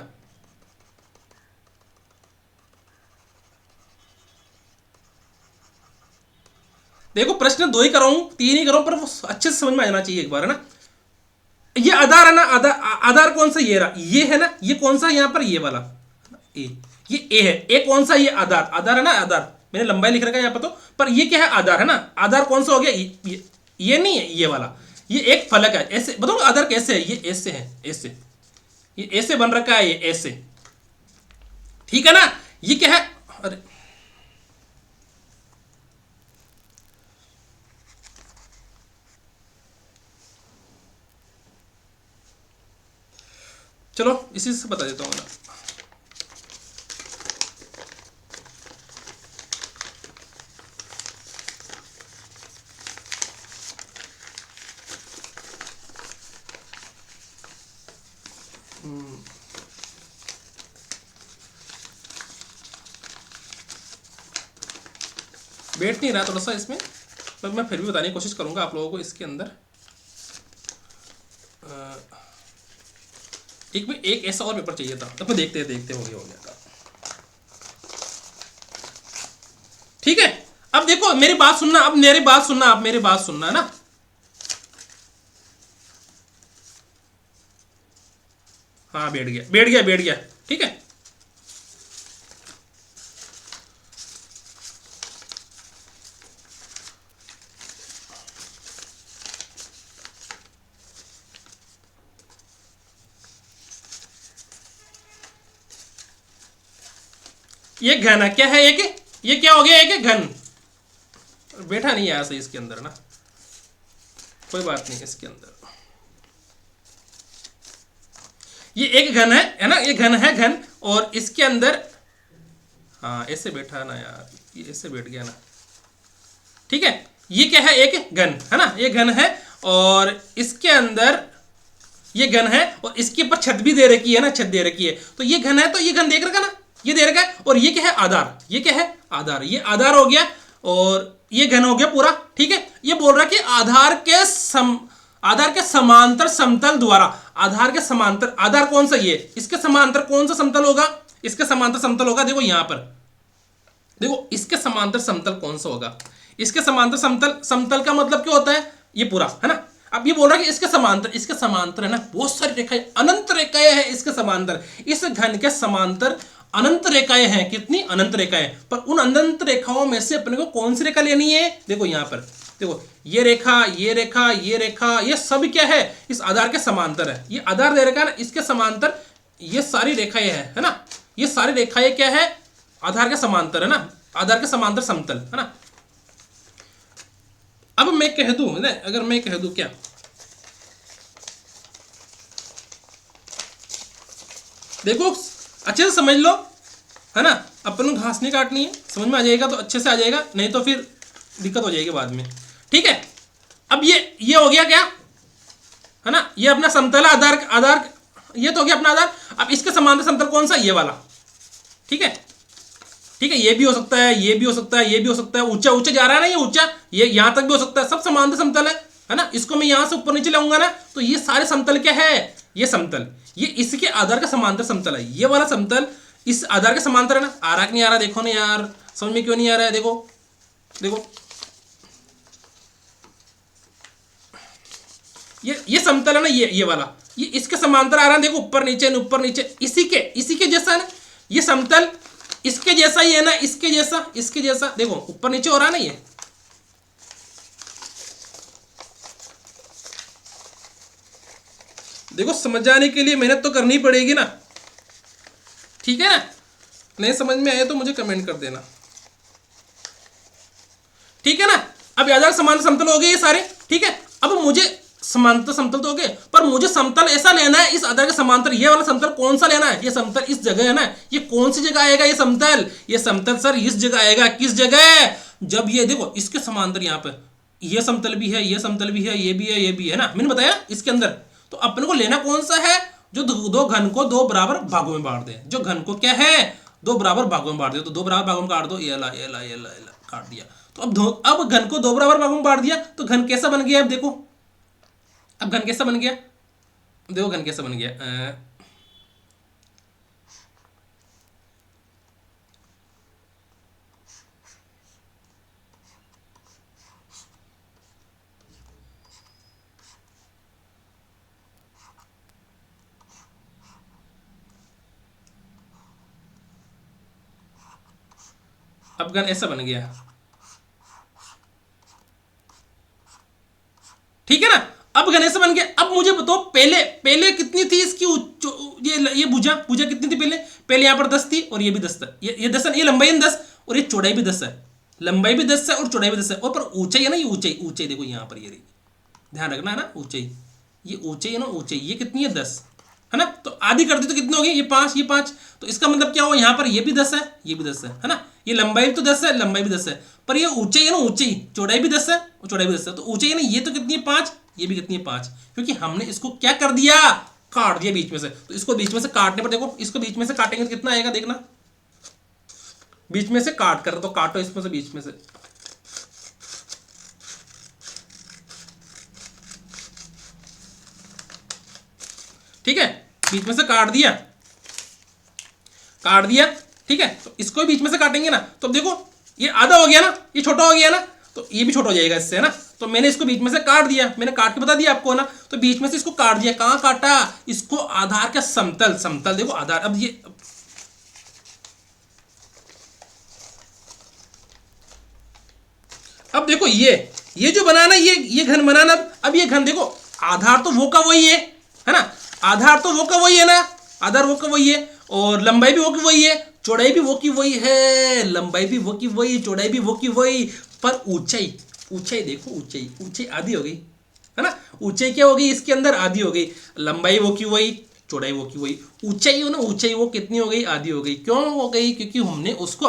देखो प्रश्न 2 ही कर रहा हूं, 3 ही कर रहा हूं, पर वो अच्छे से समझ में आ जाना चाहिए एक बार, है ना। ये आधार है ना, आधार कौन सा, ये रहा, ये है ना। ये कौन सा यहां पर, ये वाला ए, ये ए है। ए कौन सा, ये आधार, आधार है ना, आधार मैंने लंबाई लिख रखा है यहां पर तो, पर ये क्या है, आधार है ना। आधार कौन सा हो गया, ये नहीं है, ये वाला, ये एक फलक है। ऐसे बताओ आधार कैसे है, ये ऐसे है, ऐसे, ये ऐसे बन रखा है, ये ऐसे। ठीक है ना, ये क्या है, अरे चलो इसी से बता देता हूँ ना। बैठ नहीं रहा थोड़ा सा इसमें, पर मैं फिर भी बताने की कोशिश करूंगा आप लोगों को। इसके अंदर एक ऐसा और पेपर चाहिए था, तो फिर देखते देखते हो गया था। ठीक है, अब देखो मेरी बात सुनना, अब मेरी बात सुनना, आप मेरी बात सुनना, है ना। हाँ बैठ गया बैठ गया बैठ गया, ठीक है। ये घन है, क्या है ये क्या हो गया, एक घन बैठा नहीं आया सही इसके अंदर ना, कोई बात नहीं। इसके अंदर ये एक घन है ना, ये घन है घन, और इसके अंदर हाँ ऐसे बैठा है ना यार, ये ऐसे बैठ गया ना, ठीक है। ये क्या है, एक घन है ना, ये घन है और इसके अंदर ये घन है और इसके ऊपर छत भी दे रखी है ना, छत दे रखी है। तो ये घन है, तो ये घन देख रखा ना, ये दे रखा है। और ये क्या है, आधार, ये क्या है आधार, ये आधार हो गया और ये घन हो गया पूरा, ठीक है। ये बोल रहा है कि आधार के समांतर समतल द्वारा, आधार के समांतर, आधार कौन सा, ये इसके समांतर कौन सा समतल होगा, इसके समांतर समतल होगा, देखो यहां पर देखो, इसके समांतर समतल कौन सा होगा, इसके समांतर समतल, समतल का मतलब क्या होता है, ये पूरा है ना। अब ये बोल रहा है कि इसके समांतर है ना बहुत सारी रेखाएं, अनंत रेखाएं हैं इसके समांतर, इस घन के समांतर अनंत रेखाएं हैं, कितनी अनंत रेखाएं। पर उन अनंत रेखाओं में से अपने को कौन सी रेखा लेनी है, देखो यहां पर देखो, ये रेखा, ये रेखा, ये रेखा, ये सब क्या है, इस आधार के समांतर है। ये आधार दे रखा है ना, इसके समांतर ये सारी रेखाएं है ना, ये सारी रेखाएं क्या है, आधार के समांतर है ना, आधार के समांतर समतल है ना। अब मैं कह दूं ना, अगर मैं कह दूं क्या, देखो अच्छे से समझ लो है ना, अपन को घास नहीं काटनी है, समझ में आ जाएगा तो अच्छे से आ जाएगा, नहीं तो फिर दिक्कत हो जाएगी बाद में, ठीक है। अब ये हो गया क्या है ना, ये अपना समतल आधार, आधार ये तो हो गया अपना आधार। अब इसके समांतर समतल कौन सा, ये वाला, ठीक है, ठीक है। ये भी हो सकता है, ये भी हो सकता है, ये भी हो सकता है, ऊंचा ऊंचा जा रहा है ना, ये ऊंचा, ये यहां तक भी हो सकता है, सब समांतर समतल है ना। इसको मैं यहां से ऊपर नीचे लाऊंगा ना, तो ये सारे समतल क्या है, ये समतल, ये इसके आधार का समांतर समतल है, ये वाला समतल इस आधार के समांतर है ना। आ रहा कि नहीं आ रहा, देखो ना यार, समझ में क्यों नहीं आ रहा है, देखो देखो, ये समतल है ना, ये वाला, ये इसके समांतर आ रहा है, देखो ऊपर नीचे ऊपर नीचे, इसी के जैसा है ना, ये समतल इसके जैसा ही है ना, इसके जैसा देखो ऊपर नीचे हो रहा है ना, ये देखो। समझ जाने के लिए मेहनत तो करनी पड़ेगी ना, ठीक है ना। नहीं समझ में आया तो मुझे कमेंट कर देना, ठीक है ना। अब आधार समांतर समतल हो गए ये सारे, ठीक है। अब मुझे समांतर समतल तो हो गए, पर मुझे समतल ऐसा लेना है इस आधार के समांतर, ये वाला समतल कौन सा लेना है, ये समतल इस जगह है ना, ये कौन सी जगह आएगा, ये समतल सर इस जगह आएगा, किस जगह, जब ये देखो इसके समांतर यहाँ पे ये समतल भी है, ये समतल भी है, ये भी है, ये भी है ना, मैंने बताया इसके अंदर। तो अपने को लेना कौन सा है, जो दो घन को दो बराबर भागों में बांट दे, जो घन को क्या है दो बराबर भागों में बांट दे, तो दो बराबर भागों में काट दो, ये ला काट दिया। तो अब घन को दो बराबर भागों में बांट दिया, तो घन कैसा बन गया, अब देखो, अब घन कैसा बन गया, देखो घन कैसा बन गया, अब घन ऐसा बन गया, ठीक है ना। अब घन ऐसा बन गया। अब मुझे बताओ पहले कितनी थी इसकी ये भुजा कितनी थी पहले यहाँ पर 10 थी और ये भी 10 था, ये 10 है, ये लंबाई 10 और ये चौड़ाई भी 10 है, लंबाई भी 10 है और चौड़ाई भी 10 है। और पर ऊंचाई है ना, ये ऊंचाई देखो यहाँ पर, ये ध्यान रखना है ना, ऊंचाई, ये ऊंचाई है ना, ऊंचाई ये कितनी है 10 है ना। तो आधी कर दी तो कितनी होगी, ये 5, तो इसका मतलब क्या हुआ, यहाँ पर ये भी 10 है, ये भी 10 है ना। ये लंबाई तो 10 है, लंबाई भी 10 है, पर ये ऊंचाई है ना, ऊंचाई, चौड़ाई भी 10 है और चौड़ाई भी 10 है। तो ऊंचाई है ना, ये तो कितनी है 5, ये भी कितनी है 5, क्योंकि हमने इसको क्या कर दिया, काट दिया बीच में से। तो इसको बीच में से काटने पर देखो, इसको बीच में से काटेंगे तो कितना आएगा, देखना बीच में से काट कर, तो काटो इसमें से, बीच में से, ठीक है, बीच में से काट दिया, ठीक है। तो इसको बीच में से काटेंगे ना, तो अब देखो ये आधा हो गया ना, ये छोटा हो गया ना। तो ये भी छोटा हो जाएगा इससे, है ना। तो मैंने इसको बीच में से काट दिया, मैंने काट के बता दिया आपको, है ना। तो बीच में से इसको काट दिया, कहाँ काटा, इसको आधार का समतल, समतल देखो आधार। अब ये अब देखो ये जो बनाना, ये घन बनाना। अब ये घन देखो, आधार तो वो का वही है ना। आधार तो वो का वही है ना, आधार वो का वही है, और लंबाई भी वो की वही है, चौड़ाई भी वो की वही है, लंबाई भी वो की वही, चौड़ाई भी वो की वही। पर ऊंचाई, ऊंचाई देखो, ऊंचाई, ऊंचाई आधी हो गई, है ना। ऊंचाई क्या हो गई इसके अंदर, आधी हो गई। लंबाई वो की वही, चौड़ाई वो की वही, ऊंचाई हो ना, ऊंचाई वो कितनी हो गई, आधी हो गई। क्यों हो गई, क्योंकि हमने उसको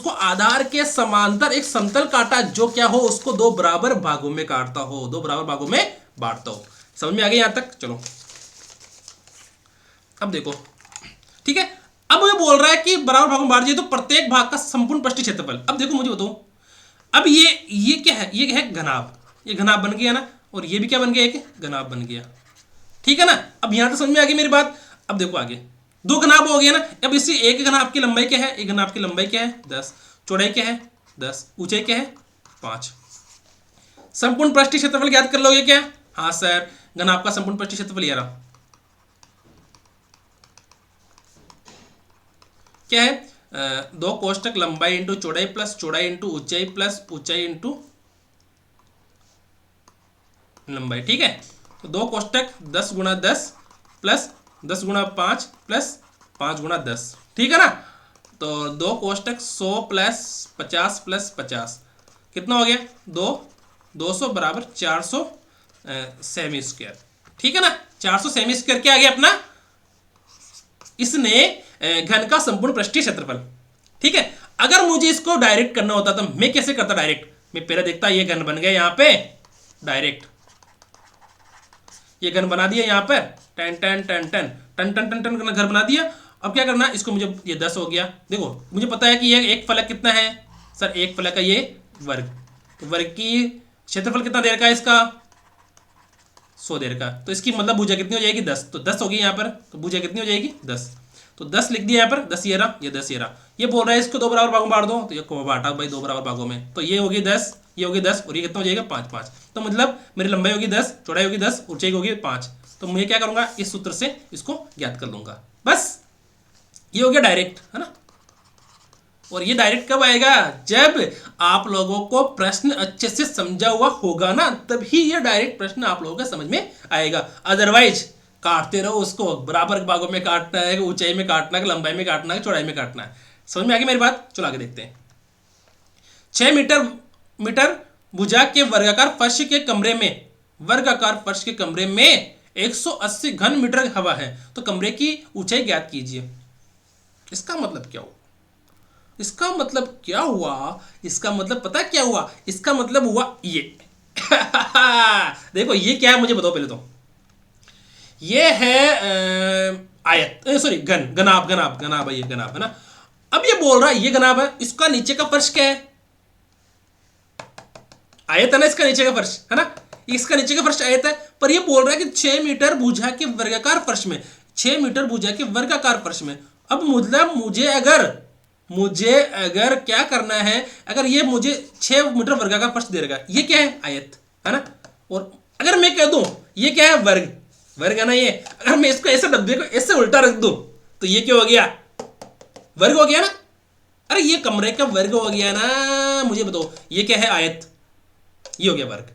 आधार के समांतर एक समतल काटा, जो क्या हो, उसको दो बराबर भागों में काटता हो, दो बराबर भागों में बांटता हो। समझ में आ गई यहां तक। चलो अब देखो, ठीक है। अब ये बोल रहा है कि बराबर भागों में बांट दिए तो प्रत्येक भाग का संपूर्ण पृष्ठीय क्षेत्रफल। अब देखो मुझे बताओ, अब ये क्या है, ये है घनाभ, ये घनाभ बन गया ना, और ये भी क्या बन गया, एक घनाभ बन गया, ठीक है ना। अब यहां तक समझ में आ गई मेरी बात। अब देखो आगे, दो घनाभ हो गया ना। अब इसी एक घनाभ की लंबाई क्या है, एक घनाभ की लंबाई क्या है 10, चौड़ाई क्या है 10, ऊंचाई क्या है 5। संपूर्ण पृष्ठीय क्षेत्रफल ज्ञात कर लोगे क्या। हाँ सर, घनाभ का संपूर्ण पृष्ठीय क्षेत्रफल ये रहा, क्या है, दो कोष्टक लंबाई इंटू चौड़ाई प्लस चौड़ाई इंटू ऊंचाई प्लस ऊंचाई इंटू लंबाई, ठीक है। तो दो कोष्टक 10 गुणा 10 प्लस 10 गुणा 5 प्लस 5 गुणा 10, ठीक है ना। तो दो कोष्टक 100 प्लस 50 प्लस 50 कितना हो गया, 200 बराबर 400 सेमी स्क्वायर, ठीक है ना। 400 सेमी स्क्वायर क्या आ गया अपना, इसने घन का संपूर्ण पृष्ठीय क्षेत्रफल, ठीक है। अगर मुझे इसको डायरेक्ट करना होता तो मैं कैसे करता डायरेक्ट, मैं पहले देखता ये घन बन गया यहां पे, डायरेक्ट ये घन बना दिया यहां पर, टन टन टन टन टन टन टन टन घर बना दिया। अब क्या करना, इसको मुझे, ये 10 हो गया, देखो मुझे पता है कि ये एक फलक कितना है सर, एक फलक का ये वर्ग, तो वर्ग की क्षेत्रफल कितना दे रखा है इसका 100 दे रखा, तो इसकी मतलब भुजा कितनी हो जाएगी 10, तो 10 होगी यहाँ पर, तो भुजा कितनी हो जाएगी 10, तो 10 लिख दिया यहाँ पर, 10 ये रहा, ये 10 ये रहा। ये बोल रहा है इसको दो बराबर भागों में बांट दो, तो ये को बांटा भाई दो बराबर भागों में, तो ये होगी 10, ये होगी 10, और ये कितना हो जाएगा 5 5। तो मतलब मेरी लंबाई होगी 10, चौड़ाई होगी 10, ऊंचाई होगी 5। तो मैं क्या करूंगा, इस सूत्र से इसको ज्ञात कर लूंगा, बस ये हो गया डायरेक्ट, है ना। और ये डायरेक्ट कब आएगा, जब आप लोगों को प्रश्न अच्छे से समझा हुआ होगा ना, तभी ये डायरेक्ट प्रश्न आप लोगों को समझ में आएगा। अदरवाइज काटते रहो उसको, बराबर भागों में काटना है, ऊंचाई में काटना है, लंबाई में काटना है, चौड़ाई में काटना है। समझ में आ गई मेरी बात। चलो आगे देखते हैं। 6 मीटर भुजा के वर्गाकार फर्श के कमरे में, वर्गाकार फर्श के कमरे में 180 घन मीटर हवा है, तो कमरे की ऊंचाई ज्ञात कीजिए। इसका मतलब क्या हुआ, इसका मतलब क्या हुआ, इसका मतलब पता क्या हुआ, इसका मतलब हुआ ये देखो ये क्या है मुझे बताओ पहले तो, ये है आयत, सॉरी घनाभ है, ये घनाभ है ना। अब ये बोल रहा है ये घनाभ है, इसका नीचे का फर्श क्या है, आयत है ना, इसका नीचे का फर्श है ना, इसका नीचे का फर्श आयत है। पर ये बोल रहा है कि 6 मीटर भुजा के वर्गाकार फर्श में, 6 मीटर भुजा के वर्गाकार फर्श में। अब मतलब मुझे अगर क्या करना है, अगर ये मुझे 6 मीटर वर्गाकार फर्श दे रहा, ये क्या है आयत है ना, और अगर मैं कह दूं ये क्या है वर्ग है ना ये, अगर मैं इसको ऐसे डब्बे को ऐसे उल्टा रख दूं तो ये क्या हो गया, वर्ग हो गया ना। अरे ये कमरे का वर्ग हो गया ना। मुझे बताओ ये क्या है आयत, ये हो गया वर्ग,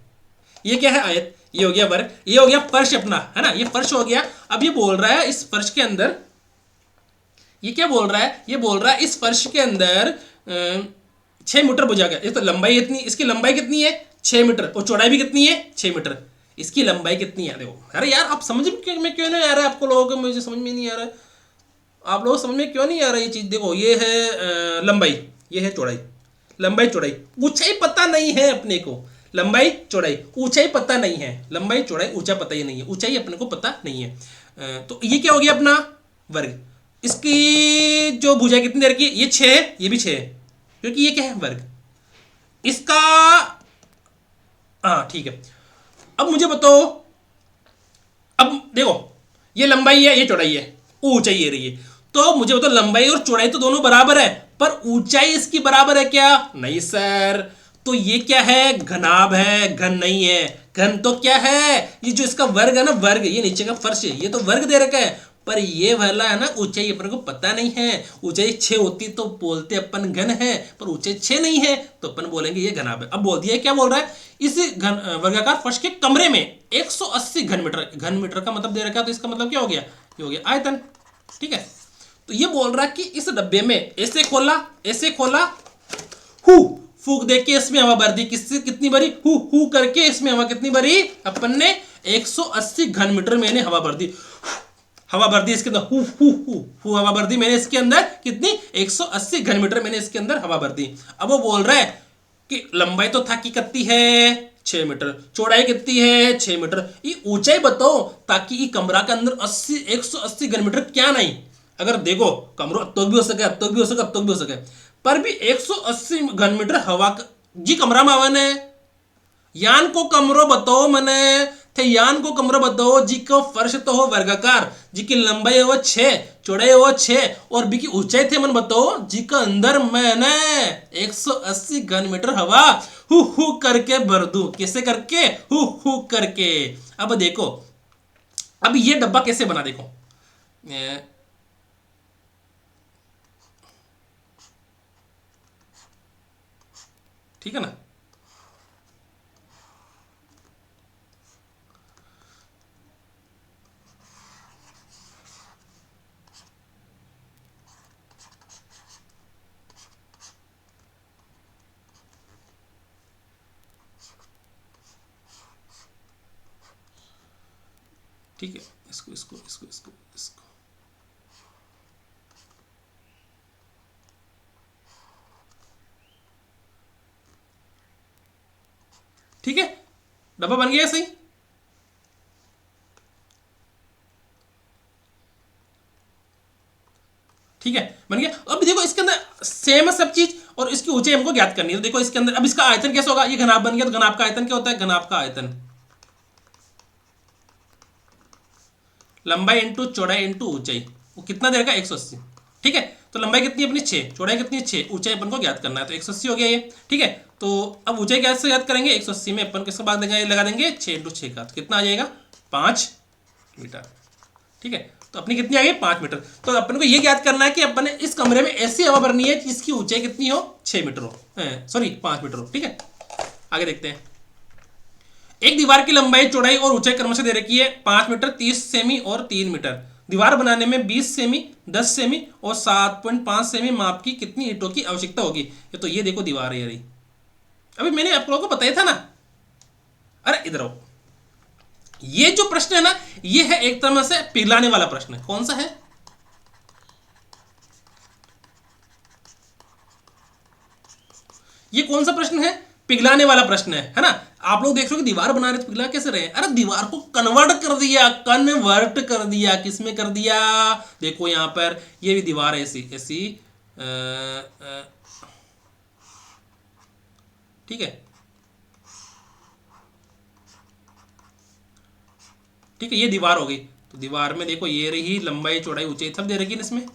ये क्या है आयत, ये हो गया वर्ग, ये हो गया फर्श अपना, है ना, ये फर्श हो गया। अब ये बोल रहा है इस फर्श के अंदर, ये क्या बोल रहा है, ये बोल रहा है इस फर्श के अंदर 6 मीटर भुजा का, तो लंबाई इतनी, इसकी लंबाई कितनी है 6 मीटर, और चौड़ाई भी कितनी है 6 मीटर, इसकी लंबाई कितनी है। देखो अरे यार आप समझ में क्यों नहीं आ रहा है आपको लोगों को, मुझे समझ में नहीं आ रहा है, आप लोगों को समझ में क्यों नहीं आ रहा है ये चीज़। देखो ये है लंबाई, ये है चौड़ाई, लंबाई चौड़ाई, ऊंचाई पता नहीं है अपने को, लंबाई चौड़ाई ऊंचाई पता नहीं है, लंबाई चौड़ाई ऊंचा पता ही नहीं है, ऊंचाई अपने को पता नहीं है। तो ये क्या हो गया अपना वर्ग, इसकी जो भुजा कितनी देर की, ये 6 है, ये भी 6 है, क्योंकि ये क्या है वर्ग इसका। हाँ ठीक है। अब मुझे बताओ, अब देखो ये लंबाई है, ये चौड़ाई है, ऊंचाई ये रही है, तो मुझे बताओ लंबाई और चौड़ाई तो दोनों बराबर है, पर ऊंचाई इसकी बराबर है क्या, नहीं सर। तो ये क्या है, घनाभ है, घन नहीं है। घन तो क्या है, ये जो इसका वर्ग है ना, वर्ग, ये नीचे का फर्श है, ये तो वर्ग दे रखा है, पर ये वाला है ना ऊंचाई अपन को पता नहीं है। ऊंचाई 6 होती तो बोलते अपन घन है, पर ऊंचाई 6 नहीं है तो अपन बोलेंगे ये घनाभ है। अब बोल दिया क्या बोल रहा है, इस घन वर्गाकार फर्श के कमरे में 180 घन मीटर, घन मीटर का मतलब दे रखा है, तो इसका मतलब क्या हो गया, ये हो गया आयतन। ठीक है, तो ये बोल रहा है कि इस डब्बे में ऐसे खोला, ऐसे खोला, हु फूक दे के इसमें हवा भर दी, किससे कितनी भरी, हु करके इसमें हवा कितनी भरी, अपन ने 180 घन मीटर मैंने हवा भर दी, हवा भर दी इसके अंदर, हु हवा भर दी मैंने इसके अंदर, कितनी, 180 घन मीटर मैंने इसके अंदर हवा भर दी। अब वो बोल रहा है कि लंबाई तो था कि कितनी है, 6 मीटर, चौड़ाई कितनी है, 6 मीटर, ये ऊंचाई बताओ, ताकि ये कमरा के अंदर 180 घन मीटर क्या नहीं, अगर देखो कमरो अब तो भी हो सके, अब तो भी हो सके, अब तो भी हो सके, पर भी 180 घन मीटर हवा जी कमरा में आवन है। यान को कमरो बताओ मने, थे यान को कमरो बताओ जी को फर्श तो हो वर्गाकार, जी की लंबाई हो 6, चौड़ाई हो 6, और बी की ऊंचाई थे मन बताओ जी का अंदर मैंने 180 घन मीटर हवा हु करके भर दूं, कैसे करके, हु करके। अब देखो, अब ये डब्बा कैसे बना, देखो ठीक है ना, ठीक है, इसको इसको इसको इसको इसको ठीक है, डब्बा बन गया सही। ठीक है, बन गया। अब देखो इसके अंदर सेम है सब चीज, और इसकी ऊंचाई हमको ज्ञात करनी है। तो देखो इसके अंदर अब इसका आयतन कैसे होगा, ये घनाभ बन गया, तो घनाभ का आयतन क्या होता है, घनाभ का आयतन लंबाई इंटू चौड़ाई इंटू ऊंचाई, वो कितना दे रखा है, 180। ठीक है, तो लंबाई कितनी है अपनी 6, चौड़ाई कितनी है 6, ऊंचाई अपन को ज्ञात करना है, तो 180 हो गया ये। ठीक है, तो अब ऊंचाई कैसे याद करेंगे, 180 में अपन किसका भाग देंगे, लगा देंगे 6 इंटू 6 का, तो कितना आ जाएगा 5 मीटर। ठीक है, तो अपनी कितनी आ गई 5 मीटर। तो अपन को ये ज्ञात करना है कि अपन ने इस कमरे में ऐसी हवा भरनी है जिसकी ऊंचाई कितनी हो, 6 मीटर हो, सॉरी 5 मीटर हो। ठीक है, आगे देखते हैं। एक दीवार की लंबाई, चौड़ाई और ऊंचाई क्रमशः दे रखी है 5 मीटर, 30 सेमी और 3 मीटर। दीवार बनाने में 20 सेमी, 10 सेमी और 7.5 सेमी माप की कितनी ईंटों की आवश्यकता होगी। ये तो ये देखो दीवार है यार, अभी मैंने आप लोगों को बताया था ना। अरे इधर आओ, ये जो प्रश्न है ना, ये है एक तरह से पिघलाने वाला प्रश्न है। कौन सा है, ये कौन सा प्रश्न है, पिघलाने वाला प्रश्न है ना। आप लोग देख रहे हो कि दीवार बना रहे तो पिघला कैसे रहे, अरे दीवार को कन्वर्ट कर दिया, कन्वर्ट कर दिया, किसमें कर दिया, देखो यहां पर ये भी दीवार है ऐसी ऐसी, ठीक है, ठीक है, ये दीवार हो गई। तो दीवार में देखो ये रही लंबाई, चौड़ाई, ऊंचाई सब दे रखी है इसमें।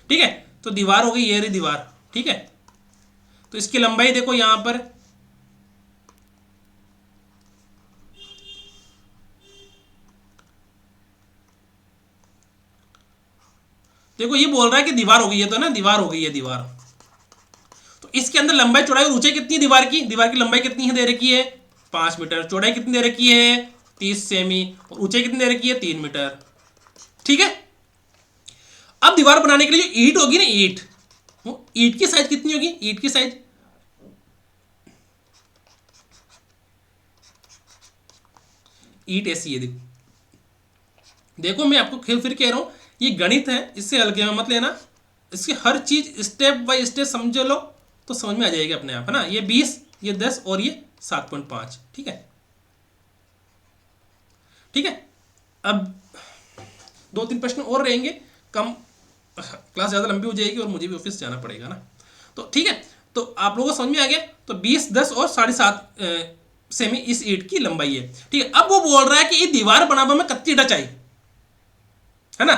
ठीक है, तो दीवार हो गई, ये रही दीवार। ठीक है, तो इसकी लंबाई देखो यहां पर, देखो ये बोल रहा है कि दीवार हो गई है, तो ना दीवार हो गई है दीवार। तो इसके अंदर लंबाई, चौड़ाई और ऊंचाई कितनी है दीवार की, दीवार की लंबाई कितनी है दे रखी है 5 मीटर, चौड़ाई कितनी दे रखी है 30 सेमी और ऊंचाई कितनी दे रखी है 3 मीटर। ठीक है, अब दीवार बनाने के लिए जो ईंट होगी ना, ईंट, वो ईंट की साइज कितनी होगी, ईंट की साइज, ईंट ऐसी है देखो, देखो मैं आपको फिर कह रहा हूं, ये गणित है, इससे हल्के में मत लेना, इसकी हर चीज स्टेप बाय स्टेप समझ लो तो समझ में आ जाएगी अपने आप, है ना। ये 20, ये 10 और ये 7.5। ठीक है, ठीक है, अब 2-3 प्रश्न और रहेंगे, कम क्लास ज़्यादा लंबी हो जाएगी और मुझे भी ऑफिस जाना पड़ेगा ना। तो ठीक है, तो आप लोगों को समझ में आ गया। तो 20, 10 और 7.5 सेमी इस ईंट की लंबाई है। ठीक है, अब वो बोल रहा है कि ये दीवार बनाने में कितनी ईंटा चाहिए, है ना।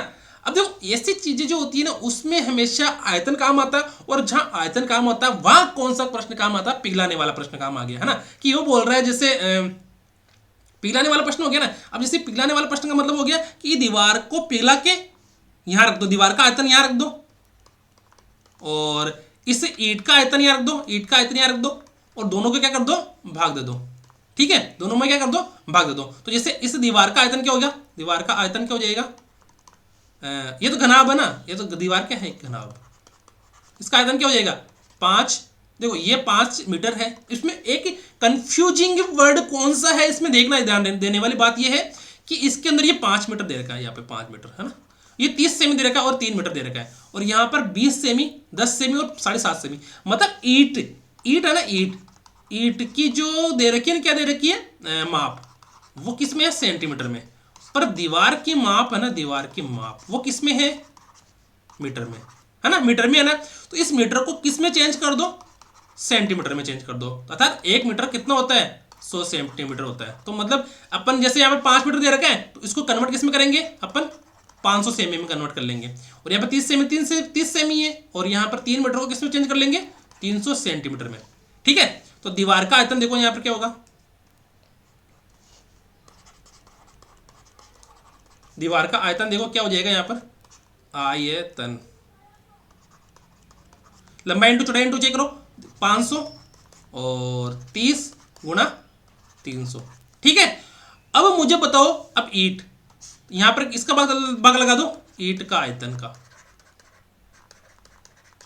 अब देखो ऐसी चीजें जो होती है ना उसमें हमेशा आयतन काम आता है, और जहां आयतन काम आता है वहां कौन सा प्रश्न काम आता है? पिघलाने वाला प्रश्न काम आ गया, है ना। कि वो बोल रहा है जैसे पिघलाने वाला प्रश्न हो गया ना। अब जैसे पिघलाने वाला प्रश्न का मतलब हो गया कि दीवार को पिघला के यहां रख दो, दीवार का आयतन यहां रख दो, और इस ईंट का आयतन यहां रख दो, ईंट का आयतन यहां रख दो, और दोनों को क्या कर दो? भाग दे दो। ठीक है, दोनों में क्या कर दो? भाग दे दो। तो जैसे इस दीवार का आयतन क्या हो गया? दीवार का आयतन क्या हो जाएगा? ये तो घनाभ है ना, ये तो दीवार क्या है? घनाभ। इसका आयतन क्या हो जाएगा? 5। देखो ये 5 मीटर है। इसमें एक कंफ्यूजिंग वर्ड कौन सा है इसमें देखना, ध्यान देने वाली बात यह है कि इसके अंदर ये 5 मीटर दे रखा है, यहाँ पे 5 मीटर है ना, ये 30 सेमी दे रखा है और 3 मीटर दे रखा है, और यहाँ पर 20 सेमी, 10 सेमी और 7.5 सेमी। मतलब ईट, ईट है ना, ईट, ईट की जो दे रखी है, क्या दे रखी है? माप, वो किस में है? सेंटीमीटर में। पर दीवार की माप है ना, दीवार की माप वो किस में है? मीटर में, है ना, मीटर में है ना। तो इस मीटर को किस में चेंज कर दो? सेंटीमीटर में चेंज कर दो। अर्थात 1 मीटर कितना होता है? 100 सेंटीमीटर होता है। तो मतलब अपन जैसे यहाँ पे 5 मीटर दे रखा है, तो इसको कन्वर्ट किस में करेंगे? अपन 500 सेमी में कन्वर्ट कर लेंगे। और यहाँ पे 30 सेमी, 30 सेमी है, और यहाँ पर 3 मीटर को किस में चेंज कर लेंगे? 300 सेंटीमीटर में। ठीक है, तो दीवार का आयतन देखो यहाँ पर क्या होगा? दीवार का आयतन देखो क्या हो जाएगा यहाँ पर? आयतन, लंबाई इंटू चौड़ाई इंटू चेक करो, 500 और 30 गुणा 300। ठीक है, अब मुझे बताओ, अब ईट, यहां पर इसका भाग लगा दो ईट का आयतन का।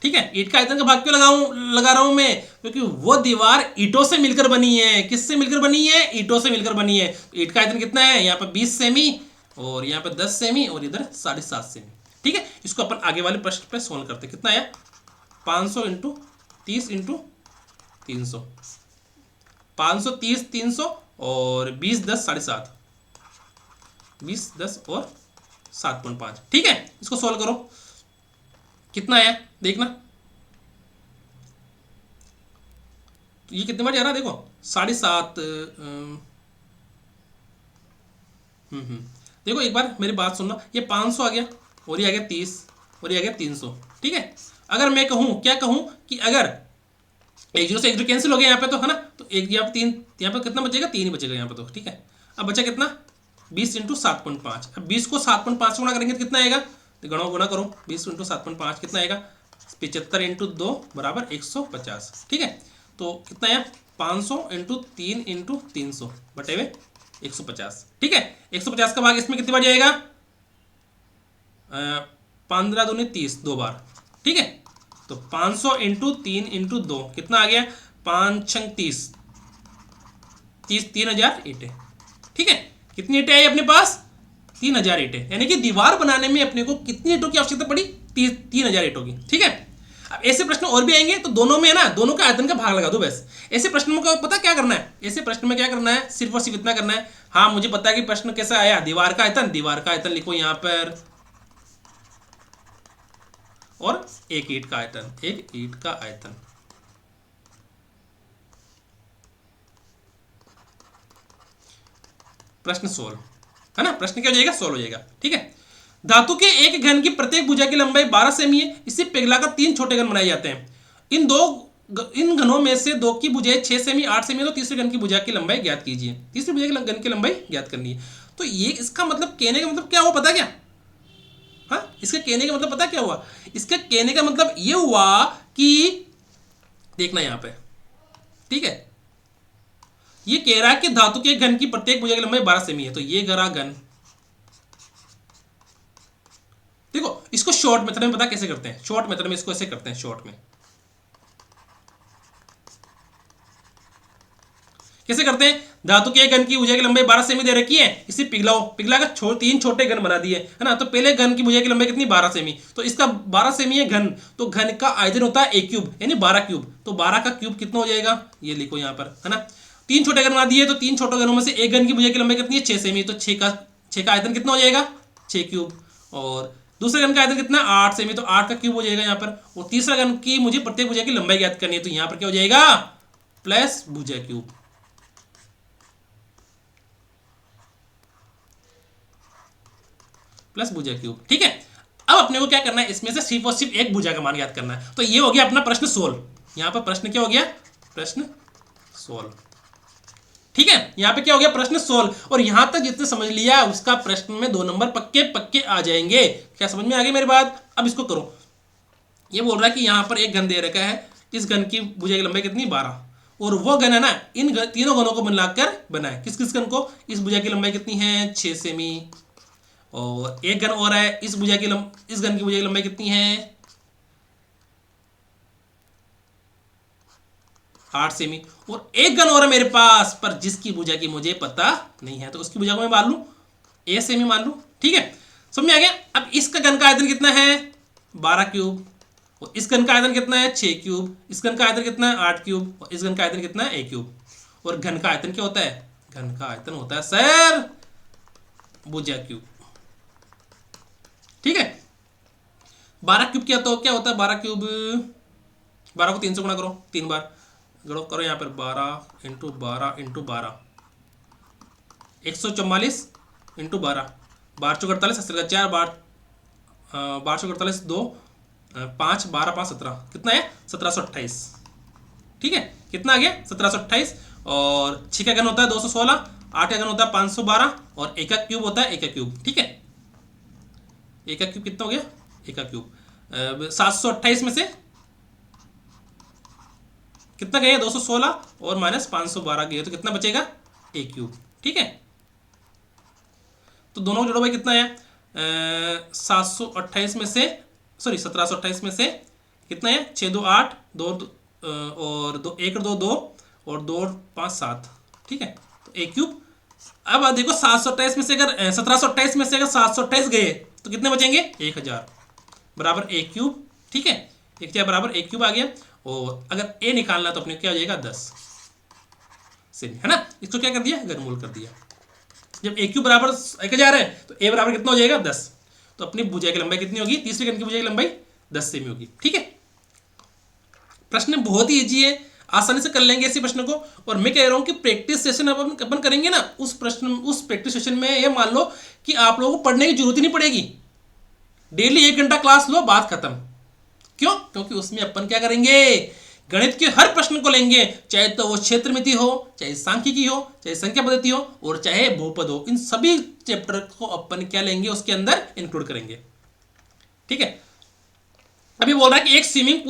ठीक है, ईट का आयतन का भाग क्यों लगा रहा हूं मैं? क्योंकि वो दीवार ईटों से मिलकर बनी है। किससे मिलकर बनी है? ईटों से मिलकर बनी है। ईट का आयतन कितना है? यहाँ पर 20 सेमी, और यहाँ पर 10 सेमी, और इधर 7.5 सेमी। ठीक है, इसको अपन आगे वाले प्रश्न पे सोल्व करते। कितना है? 500 इंटू 30 इंटू 300, 530, 300 और 20, 10, 7.5, 20, 10 और 7.5। ठीक है, इसको सोल्व करो, कितना है देखना। तो ये कितने बार जा रहा है देखो? 7.5। देखो एक बार मेरी बात सुनना, ये 500 आ गया, और ये आ गया 30, और ये आ गया 300। ठीक है, अगर मैं कहूं, क्या कहूं कि अगर एक जीरो से एक जीरो कैंसिल हो गया यहाँ पे, तो है ना, तो एक यहाँ पे 3, यहाँ पे कितना बचेगा? 3 ही बचेगा यहाँ पे तो। ठीक है, अब बचा कितना? 20 इंटू 7.5। अब 20 को 7.5 से गुणा करेंगे तो कितना आएगा? तो गुणा करो, 20 इंटू 7.5 कितना आएगा? 75 इंटू 2 बराबर 150। ठीक है, तो कितना आया? 500 इंटू 3 इंटू 300 बटे हुए 150। ठीक है, 150 का भाग इसमें कितनी बार जाएगा? 15 दूनी 30, 2 बार। ठीक है, तो 500 इंटू 3 इंटू 2 कितना आ गया? 5 छंग 30, 3000 ईंटें। ठीक है, कितनी ईंटें आई अपने पास? 3000 ईंटें। यानी कि दीवार बनाने में अपने को कितनी ईंटों की आवश्यकता पड़ी? 3000 ईंटों की। ठीक है, अब ऐसे प्रश्न और भी आएंगे, तो दोनों में ना, दोनों का आयतन का भाग लगा दो बस। ऐसे प्रश्न में पता क्या करना है? ऐसे प्रश्न में क्या करना है? सिर्फ और सिर्फ इतना करना है, हाँ मुझे पता है कि प्रश्न कैसा आया। दीवार का आयतन, दीवार का आयतन लिखो यहां पर, और एक ईंट का आयतन, एक ईंट का आयतन। प्रश्न सोल्व, है ना, प्रश्न क्या हो जाएगा? सोल्व हो जाएगा। ठीक है, धातु के एक घन की प्रत्येक भुजा की लंबाई 12 सेमी है। इसे पिघलाकर 3 छोटे घन बनाए जाते हैं। इन घनों में से 2 की भुजाएं 6 सेमी, 8 सेमी, तो तीसरे घन की भुजा की लंबाई ज्ञात कीजिए। तीसरी भुजा की घन की लंबाई ज्ञात करनी है। तो ये इसका मतलब, कहने का मतलब क्या हुआ पता क्या? हाँ, इसके कहने का मतलब पता क्या हुआ? इसके कहने का मतलब ये हुआ कि देखना यहां पे, ठीक है, ये कह रहा है कि धातु के घन की प्रत्येक भुजा की लंबाई 12 सेमी है। तो ये गरा घन, देखो इसको शॉर्ट मेथड में पता कैसे करते हैं? शॉर्ट मेथड में इसको ऐसे करते हैं, शॉर्ट में कैसे करते हैं? धातु के घन की भुजा की लंबाई 12 सेमी दे रखी है, इसे पिघलाओ, पिघलाकर 3 छोटे घन बना दिए, है ना। तो पहले घन की भुजा की लंबाई कितनी? 12 सेमी। तो इसका 12 सेमी है घन, तो घन का आयतन होता है a क्यूब, यानी 12 क्यूब। तो 12 का क्यूब कितना हो जाएगा? ये लिखो यहाँ पर, है ना। 3 छोटे घन बना दिए, तो 3 छोटे घनों में से एक घन की भुजा की लंबाई कितनी है? 6 सेमी। तो 6 का आयतन कितना हो जाएगा? 6 क्यूब। और दूसरे घन का आयतन कितना? 8 सेमी। तो 8 का क्यूब हो जाएगा यहाँ पर। और तीसरा घन की मुझे प्रत्येक भुजा की लंबाई ज्ञात करनी है, तो यहाँ पर क्या हो जाएगा? प्लस भुजा क्यूब, प्लस भुजा क्यूब। ठीक है, अब अपने को क्या करना है, इसमें से सिर्फ और सिर्फ एक भुजा का मान याद करना है। तो ये हो गया अपना प्रश्न 16। यहां पर प्रश्न क्या हो गया, प्रश्न 16। ठीक है, यहां पे क्या हो गया, प्रश्न 16। और यहां तक जितने समझ लिया उसका प्रश्न में 2 नंबर पक्के पक्के आ जाएंगे। क्या समझ में आ गई मेरी बात? अब इसको करो। ये बोल रहा है कि यहां पर एक घन दे रखा है, इस घन की भुजा की लंबाई कितनी, 12। और वो घन है ना, इन तीनों घनों को मिलाकर बना है। किस किस घन को? इस भुजा की लंबाई कितनी है, 6 सेमी। और एक घन और है, इस घन की भुजा की लंबाई कितनी है, 8 सेमी। और एक घन और है मेरे पास, पर जिसकी भुजा की मुझे पता नहीं है, तो उसकी भुजा को मैं मान लूं ए सेमी मान लूं। ठीक है, समझ में आ गया? अब इसका घन का आयतन कितना है, 12 क्यूब। और इस घन का आयतन कितना है, 6 क्यूब। इस घन का आयतन कितना है, 8 क्यूब। और इस घन का आयतन कितना है, 1 क्यूब। और घन का आयतन क्या होता है, घन का आयतन होता है सर भुजा क्यूब। ठीक है, 12 क्यूब क्या होता है 12 क्यूब, 12 को 3 से गुणा करो, 3 बार गणो करो यहाँ पर, 12 इंटू 12 इंटू 12, 144 इंटू 12, 12 चौक 48, 80 का 4, 12 चौक 48, 2 5, 12 5 17, कितना है, 1728। ठीक है, कितना आ गया, 1728। और 6 का घन होता है 216, 8 का घन होता है 512, और 1 का क्यूब होता है 1 का क्यूब। ठीक है, 1 का क्यूब कितना हो गया, 1 का क्यूब 728 में से कितना गया, 216 और माइनस 512 गया, तो कितना बचेगा, 1 क्यूब। ठीक है, तो दोनों को जोड़ो भाई, कितना है 728 में से, सॉरी 1728 में से कितना है, 6 2 8, 2 और 2 1 2 2 और 2 5 7। ठीक है, तो 1 क्यूब। अब देखो 728 में से अगर 1728 में से अगर 728 गए तो कितने बचेंगे, 1000 बराबर 1 क्यूब। ठीक है, 1000 बराबर 1 क्यूब आ गया। और अगर ए निकालना तो अपने क्या हो जाएगा, 10 सेमी, है ना। इसको क्या कर दिया, घनमूल कर दिया। जब ए क्यूब बराबर 1000 है तो ए बराबर कितना हो जाएगा, 10। तो अपनी भुजा की लंबाई कितनी होगी, तीसरे घन की भुजा की लंबाई 10 सेमी होगी। ठीक है, प्रश्न बहुत ही इजी है, आसानी से कर लेंगे ऐसे प्रश्न को। और मैं कह रहा हूं कि प्रैक्टिस सेशन अपन करेंगे ना, उस प्रैक्टिस सेशन में ये मान लो कि आप लोगों को पढ़ने की जरूरत ही नहीं पड़ेगी। डेली 1 घंटा क्लास लो, बात खत्म। क्यों? क्योंकि उसमें अपन क्या करेंगे, गणित के हर प्रश्न को लेंगे, चाहे तो वो क्षेत्रमिति हो, चाहे सांख्यिकी हो, चाहे संख्या पद्धति हो, और चाहे बहुपद हो। इन सभी चैप्टर को अपन क्या लेंगे, उसके अंदर इंक्लूड करेंगे। ठीक है, अभी बोल रहा है कि एक स्विमिंग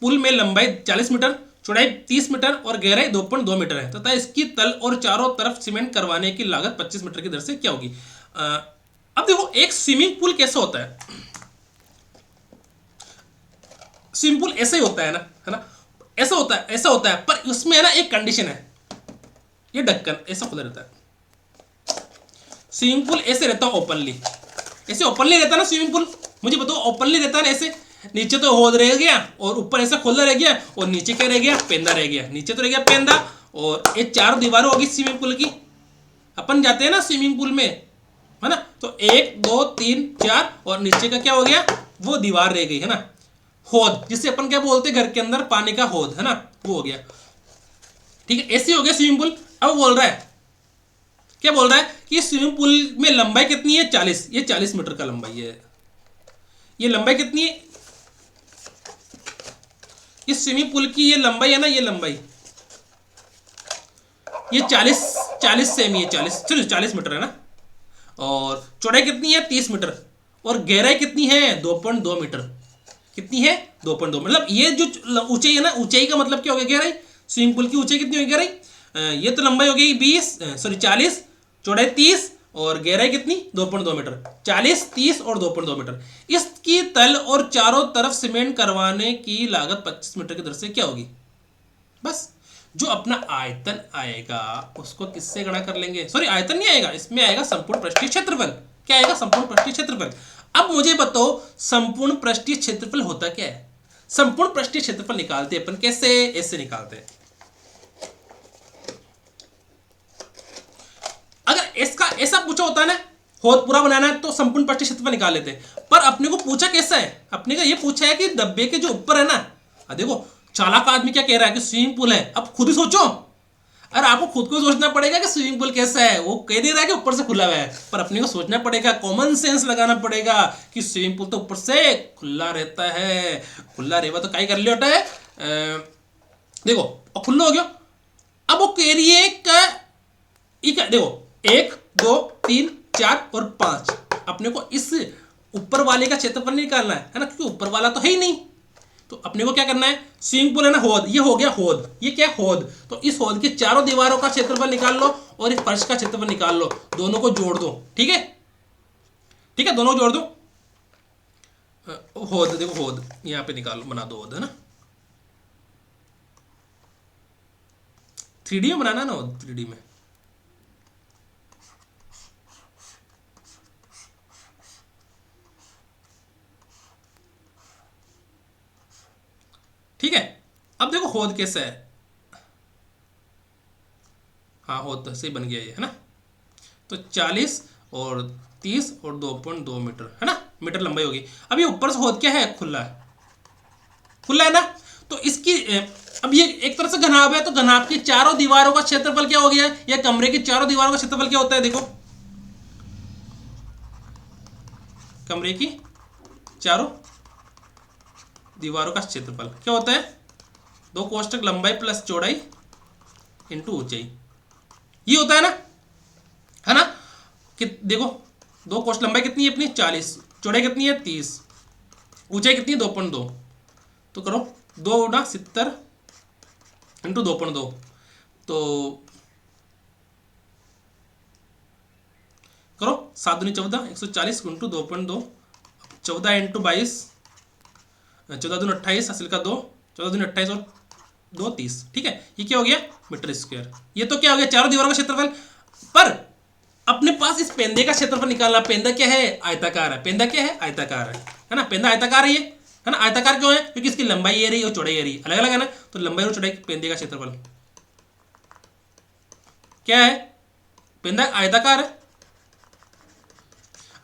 पुल में लंबाई 40 मीटर, चौड़ाई 30 मीटर और गहराई 2.2 मीटर है तथा इसकी तल और चारों तरफ सीमेंट करवाने की लागत 25 मीटर की दर से क्या होगी। अब देखो, एक स्विमिंग पूल कैसे होता है, स्विमिंग पूल ऐसे ही होता है ना, ऐसा होता है, पर उसमें है ना एक कंडीशन है, ये ढक्कन ऐसा खुला रहता है। स्विमिंग पूल ऐसे रहता है ओपनली, ऐसे ओपनली रहता है ना स्विमिंग पूल, मुझे बताओ ओपनली रहता है ना ऐसे, नीचे तो होद रह गया और ऊपर ऐसा खुला रह गया, और नीचे क्या रह गया, पेंदा रह गया। नीचे तो रह गया पेंदा, और ये 4 दीवारें होगी स्विमिंग पूल की। अपन जाते हैं ना स्विमिंग पूल में, है ना, तो 1 2 3 4, और नीचे का क्या हो गया, वो दीवार रह गई, है ना, होद, जिससे अपन क्या बोलते हैं, घर के अंदर पानी का होद, है ना, वो हो गया। ठीक है, ऐसे हो गया स्विमिंग पूल। अब बोल रहा है, क्या बोल रहा है कि स्विमिंग पूल में लंबाई कितनी है, 40, ये 40 मीटर का लंबाई है। ये लंबाई कितनी है, इस स्विमिंग पूल की ये लंबाई है ना, ये लंबाई ये 40 सेमी है, 40 मीटर है ना। और चौड़ाई कितनी है, 30 मीटर, और गहराई कितनी है, 2.2 मीटर। कितनी है, 2.2। मतलब ये जो ऊंचाई है ना, ऊंचाई का मतलब क्या हो गया, गहराई। स्विमिंग पूल की ऊंचाई कितनी होगी, गहराई, ये तो लंबाई हो गई 40, चौड़ाई 30 और गहराई कितनी, 2.2 मीटर। 40 30 और 2.2 मीटर। इसकी तल और चारों तरफ सीमेंट करवाने की लागत 25 मीटर की दर से क्या होगी। बस जो अपना आयतन आएगा उसको किससे गणा कर लेंगे, सॉरी आयतन नहीं आएगा, इसमें आएगा संपूर्ण पृष्ठीय क्षेत्रफल। क्या आएगा, संपूर्ण पृष्ठीय क्षेत्रफल। अब मुझे बताओ संपूर्ण पृष्ठीय क्षेत्रफल होता क्या है। संपूर्ण पृष्ठीय क्षेत्रफल निकालते अपन कैसे, ऐसे निकालते हैं। अगर इसका ऐसा पूछा होता है ना, होद पूरा बनाना है तो संपूर्ण पृष्ठीय क्षेत्रफल निकाल लेते हैं। पर अपने को पूछा कैसा है, अपने का ये पूछा है कि डब्बे के जो ऊपर है ना, देखो चालाक आदमी क्या कह रहा है कि स्विमिंग पूल है। अब खुद ही सोचो, अरे आपको खुद को सोचना पड़ेगा कि स्विमिंग पूल कैसा है, वो कह नहीं रहा कि ऊपर से खुला हुआ है, पर अपने को सोचना पड़ेगा, कॉमन सेंस लगाना पड़ेगा कि स्विमिंग पूल तो ऊपर से खुला रहता है, खुला रहेगा तो काई कर लिया होता है। देखो और खुला हो गया। अब वो कह रही है देखो 1 2 3 4 और 5, अपने को इस ऊपर वाले का क्षेत्रफल निकालना है ना, क्योंकि ऊपर वाला तो है ही नहीं। तो अपने को क्या करना है, स्विमिंग पूल है ना होद, ये हो गया होद, ये क्या है होद, तो इस होद की चारों दीवारों का क्षेत्रफल निकाल लो और इस फर्श का क्षेत्रफल निकाल लो, दोनों को जोड़ दो। ठीक है, ठीक है, दोनों को जोड़ दो। होद देखो, होद यहां पे निकालो, बना दो होद, है ना, 3D में बनाना ना, होद 3D में। ठीक है, अब देखो होद कैसा है, हाँ होद तो सही बन गया ये, है ना। तो 40 और 30 और 2.2 मीटर, है ना, मीटर लंबाई होगी। अब ये ऊपर से होद क्या है, खुला है, खुला है ना। तो इसकी अब ये एक तरह से घनाभ है, तो घनाभ की चारों दीवारों का क्षेत्रफल क्या हो गया, या कमरे की चारों दीवारों का क्षेत्रफल क्या होता है, देखो कमरे की चारों दीवारों का क्षेत्रफल क्या होता है, 2 कोष्टक लंबाई प्लस चौड़ाई इंटू ऊंचाई, ये होता है ना, है ना। कि देखो 2 कोष्टक लंबाई कितनी है अपनी 40, चौड़ाई कितनी है 30, ऊंचाई कितनी है 2.2, तो करो 2 गुना 70 इंटू 2.2, तो करो 7 दूनी 14, 140 इंटू 2.2, 14 इंटू 22, 14 दूनी 28, हासिल का 2, 14 दूनी 28 और 2 30। ठीक है, ये क्या हो गया, मीटर स्क्वायर। ये तो क्या हो गया, चारों दीवारों का क्षेत्रफल। पर अपने पास इस पेंदे का क्षेत्रफल निकालना, पेंदा क्या है, आयताकार है, पेंदा क्या है, आयताकार है ना, पेंदा आयताकार है ये, है ना। आयताकार क्यों है, क्योंकि इसकी लंबाई ये रही और चौड़ाई ये रही, अलग अलग है ना, तो लंबाई और चौड़ाई पेंदे का क्षेत्रफल क्या है, पेंदा आयताकार है,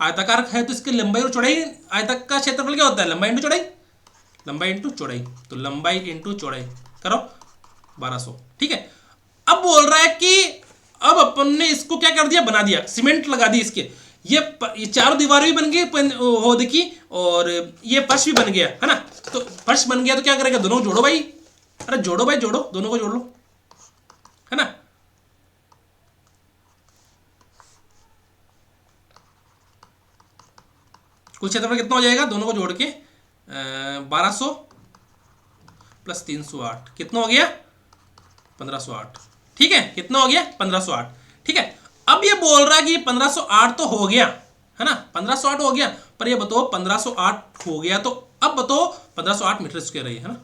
आयताकार है तो इसकी लंबाई और चौड़ाई, आयतक का क्षेत्रफल क्या होता है, लंबाई इंटू चौड़ाई, लंबाई इंटू चौड़ाई, तो लंबाई इंटू चौड़ाई करो 1200। ठीक है, अब बोल रहा है कि अब अपन ने इसको क्या कर दिया, बना दिया, सीमेंट लगा दी इसके, ये चारों दीवारें भी बन गई होद की, और ये फर्श भी बन गया, है ना। तो फर्श बन गया तो क्या करेगा, दोनों को जोड़ो भाई, अरे जोड़ो भाई जोड़ो, दोनों को जोड़ लो, है ना। कुल क्षेत्रफल कितना हो जाएगा, दोनों को जोड़ के 1200 प्लस 308 कितना हो गया, 1508। ठीक है, कितना हो गया, 1508। ठीक है, अब ये बोल रहा है कि 1508 तो हो गया, है ना, 1508 हो गया, पर ये बताओ 1508 हो गया तो अब बताओ 1508 मीटर स्क्वायर है ना।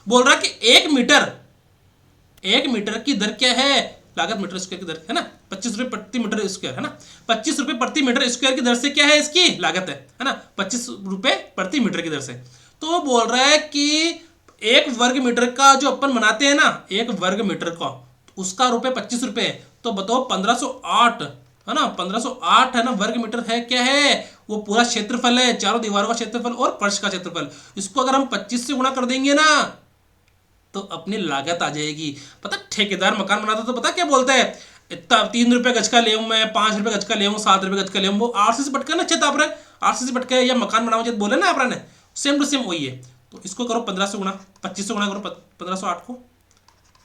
बोल रहा है कि 1 मीटर की दर क्या है, लागत मीटर स्क्वायर की दर, है ना, 25 रुपए प्रति मीटर स्क्वायर, है ना, 25 रुपए प्रति मीटर स्क्वायर की दर से क्या है, इसकी लागत है ना, 25 रुपए प्रति मीटर की दर से। तो बोल रहा है कि 1 वर्ग मीटर का जो अपन बनाते हैं ना, 1 वर्ग मीटर का, उसका रुपए 25 रुपए, तो बताओ 1508, है ना, 1508 है ना, वर्ग मीटर है, क्या है, वो पूरा क्षेत्रफल है, चारों दीवारों का क्षेत्रफल और फर्श का क्षेत्रफल। इसको अगर हम 25 से गुणा कर देंगे ना, तो अपनी लागत आ जाएगी। पता ठेकेदार मकान बनाता तो पता क्या बोलता है, इतना 3 रुपए गज का ले मैं, 5 रुपए गज का ले 7 रुपए गज का ले, वो आरसीसी पटका ना, छत आप रहे आरसीसी पटका या मकान बनाओ छत बोले ना आप ने, सेम टू सेम वही है। तो इसको करो 15 से गुणा, 25 से गुणा करो 1508 को,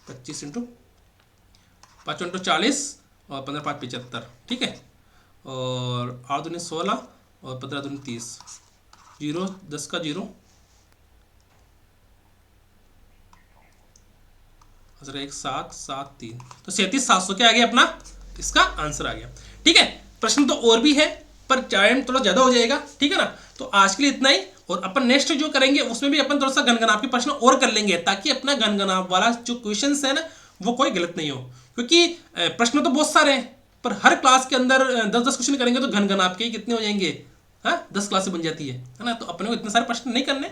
25 इंटू 5 इंटू 40 और 15 5 75। ठीक है, और 8 दूनी 16 और 15 दूनी 30, 0 10 का 0, 1 7 7 3, तो 37,700 क्या आ गया अपना, इसका आंसर आ गया। ठीक है, प्रश्न तो और भी है पर टाइम थोड़ा ज्यादा हो जाएगा, ठीक है ना। तो आज के लिए इतना ही, और अपन नेक्स्ट जो करेंगे उसमें भी अपन थोड़ा सा गणगणाप के प्रश्न और कर लेंगे, ताकि अपना गणगणाप वाला जो क्वेश्चन है ना, वो कोई गलत नहीं हो, क्योंकि प्रश्न तो बहुत सारे हैं, पर हर क्लास के अंदर 10-10 क्वेश्चन करेंगे तो गणगणाप के कितने हो जाएंगे, हाँ 10 क्लासें बन जाती है ना। तो अपने को इतने सारे प्रश्न नहीं करने,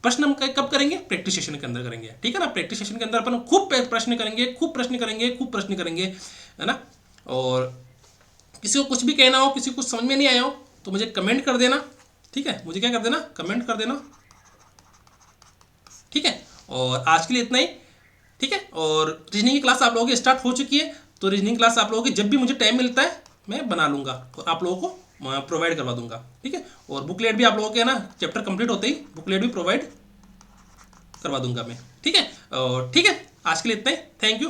प्रश्न हम कब करेंगे, प्रैक्टिस सेशन के अंदर करेंगे, ठीक है ना। प्रैक्टिस सेशन के अंदर अपन खूब प्रश्न करेंगे, खूब प्रश्न करेंगे, खूब प्रश्न करेंगे, है ना। और किसी को कुछ भी कहना हो, किसी को कुछ समझ में नहीं आया हो, तो मुझे कमेंट कर देना, ठीक है, मुझे क्या कर देना, कमेंट कर देना, ठीक है। और आज के लिए इतना ही, ठीक है। और रीजनिंग की क्लास आप लोगों की स्टार्ट हो चुकी है, तो रीजनिंग क्लास आप लोगों की जब भी मुझे टाइम मिलता है मैं बना लूँगा और आप लोगों को प्रोवाइड करवा दूंगा, ठीक है। और बुकलेट भी आप लोगों के ना चैप्टर कंप्लीट होते ही बुकलेट भी प्रोवाइड करवा दूंगा मैं, ठीक है। और ठीक है, आज के लिए इतना ही। Thank you.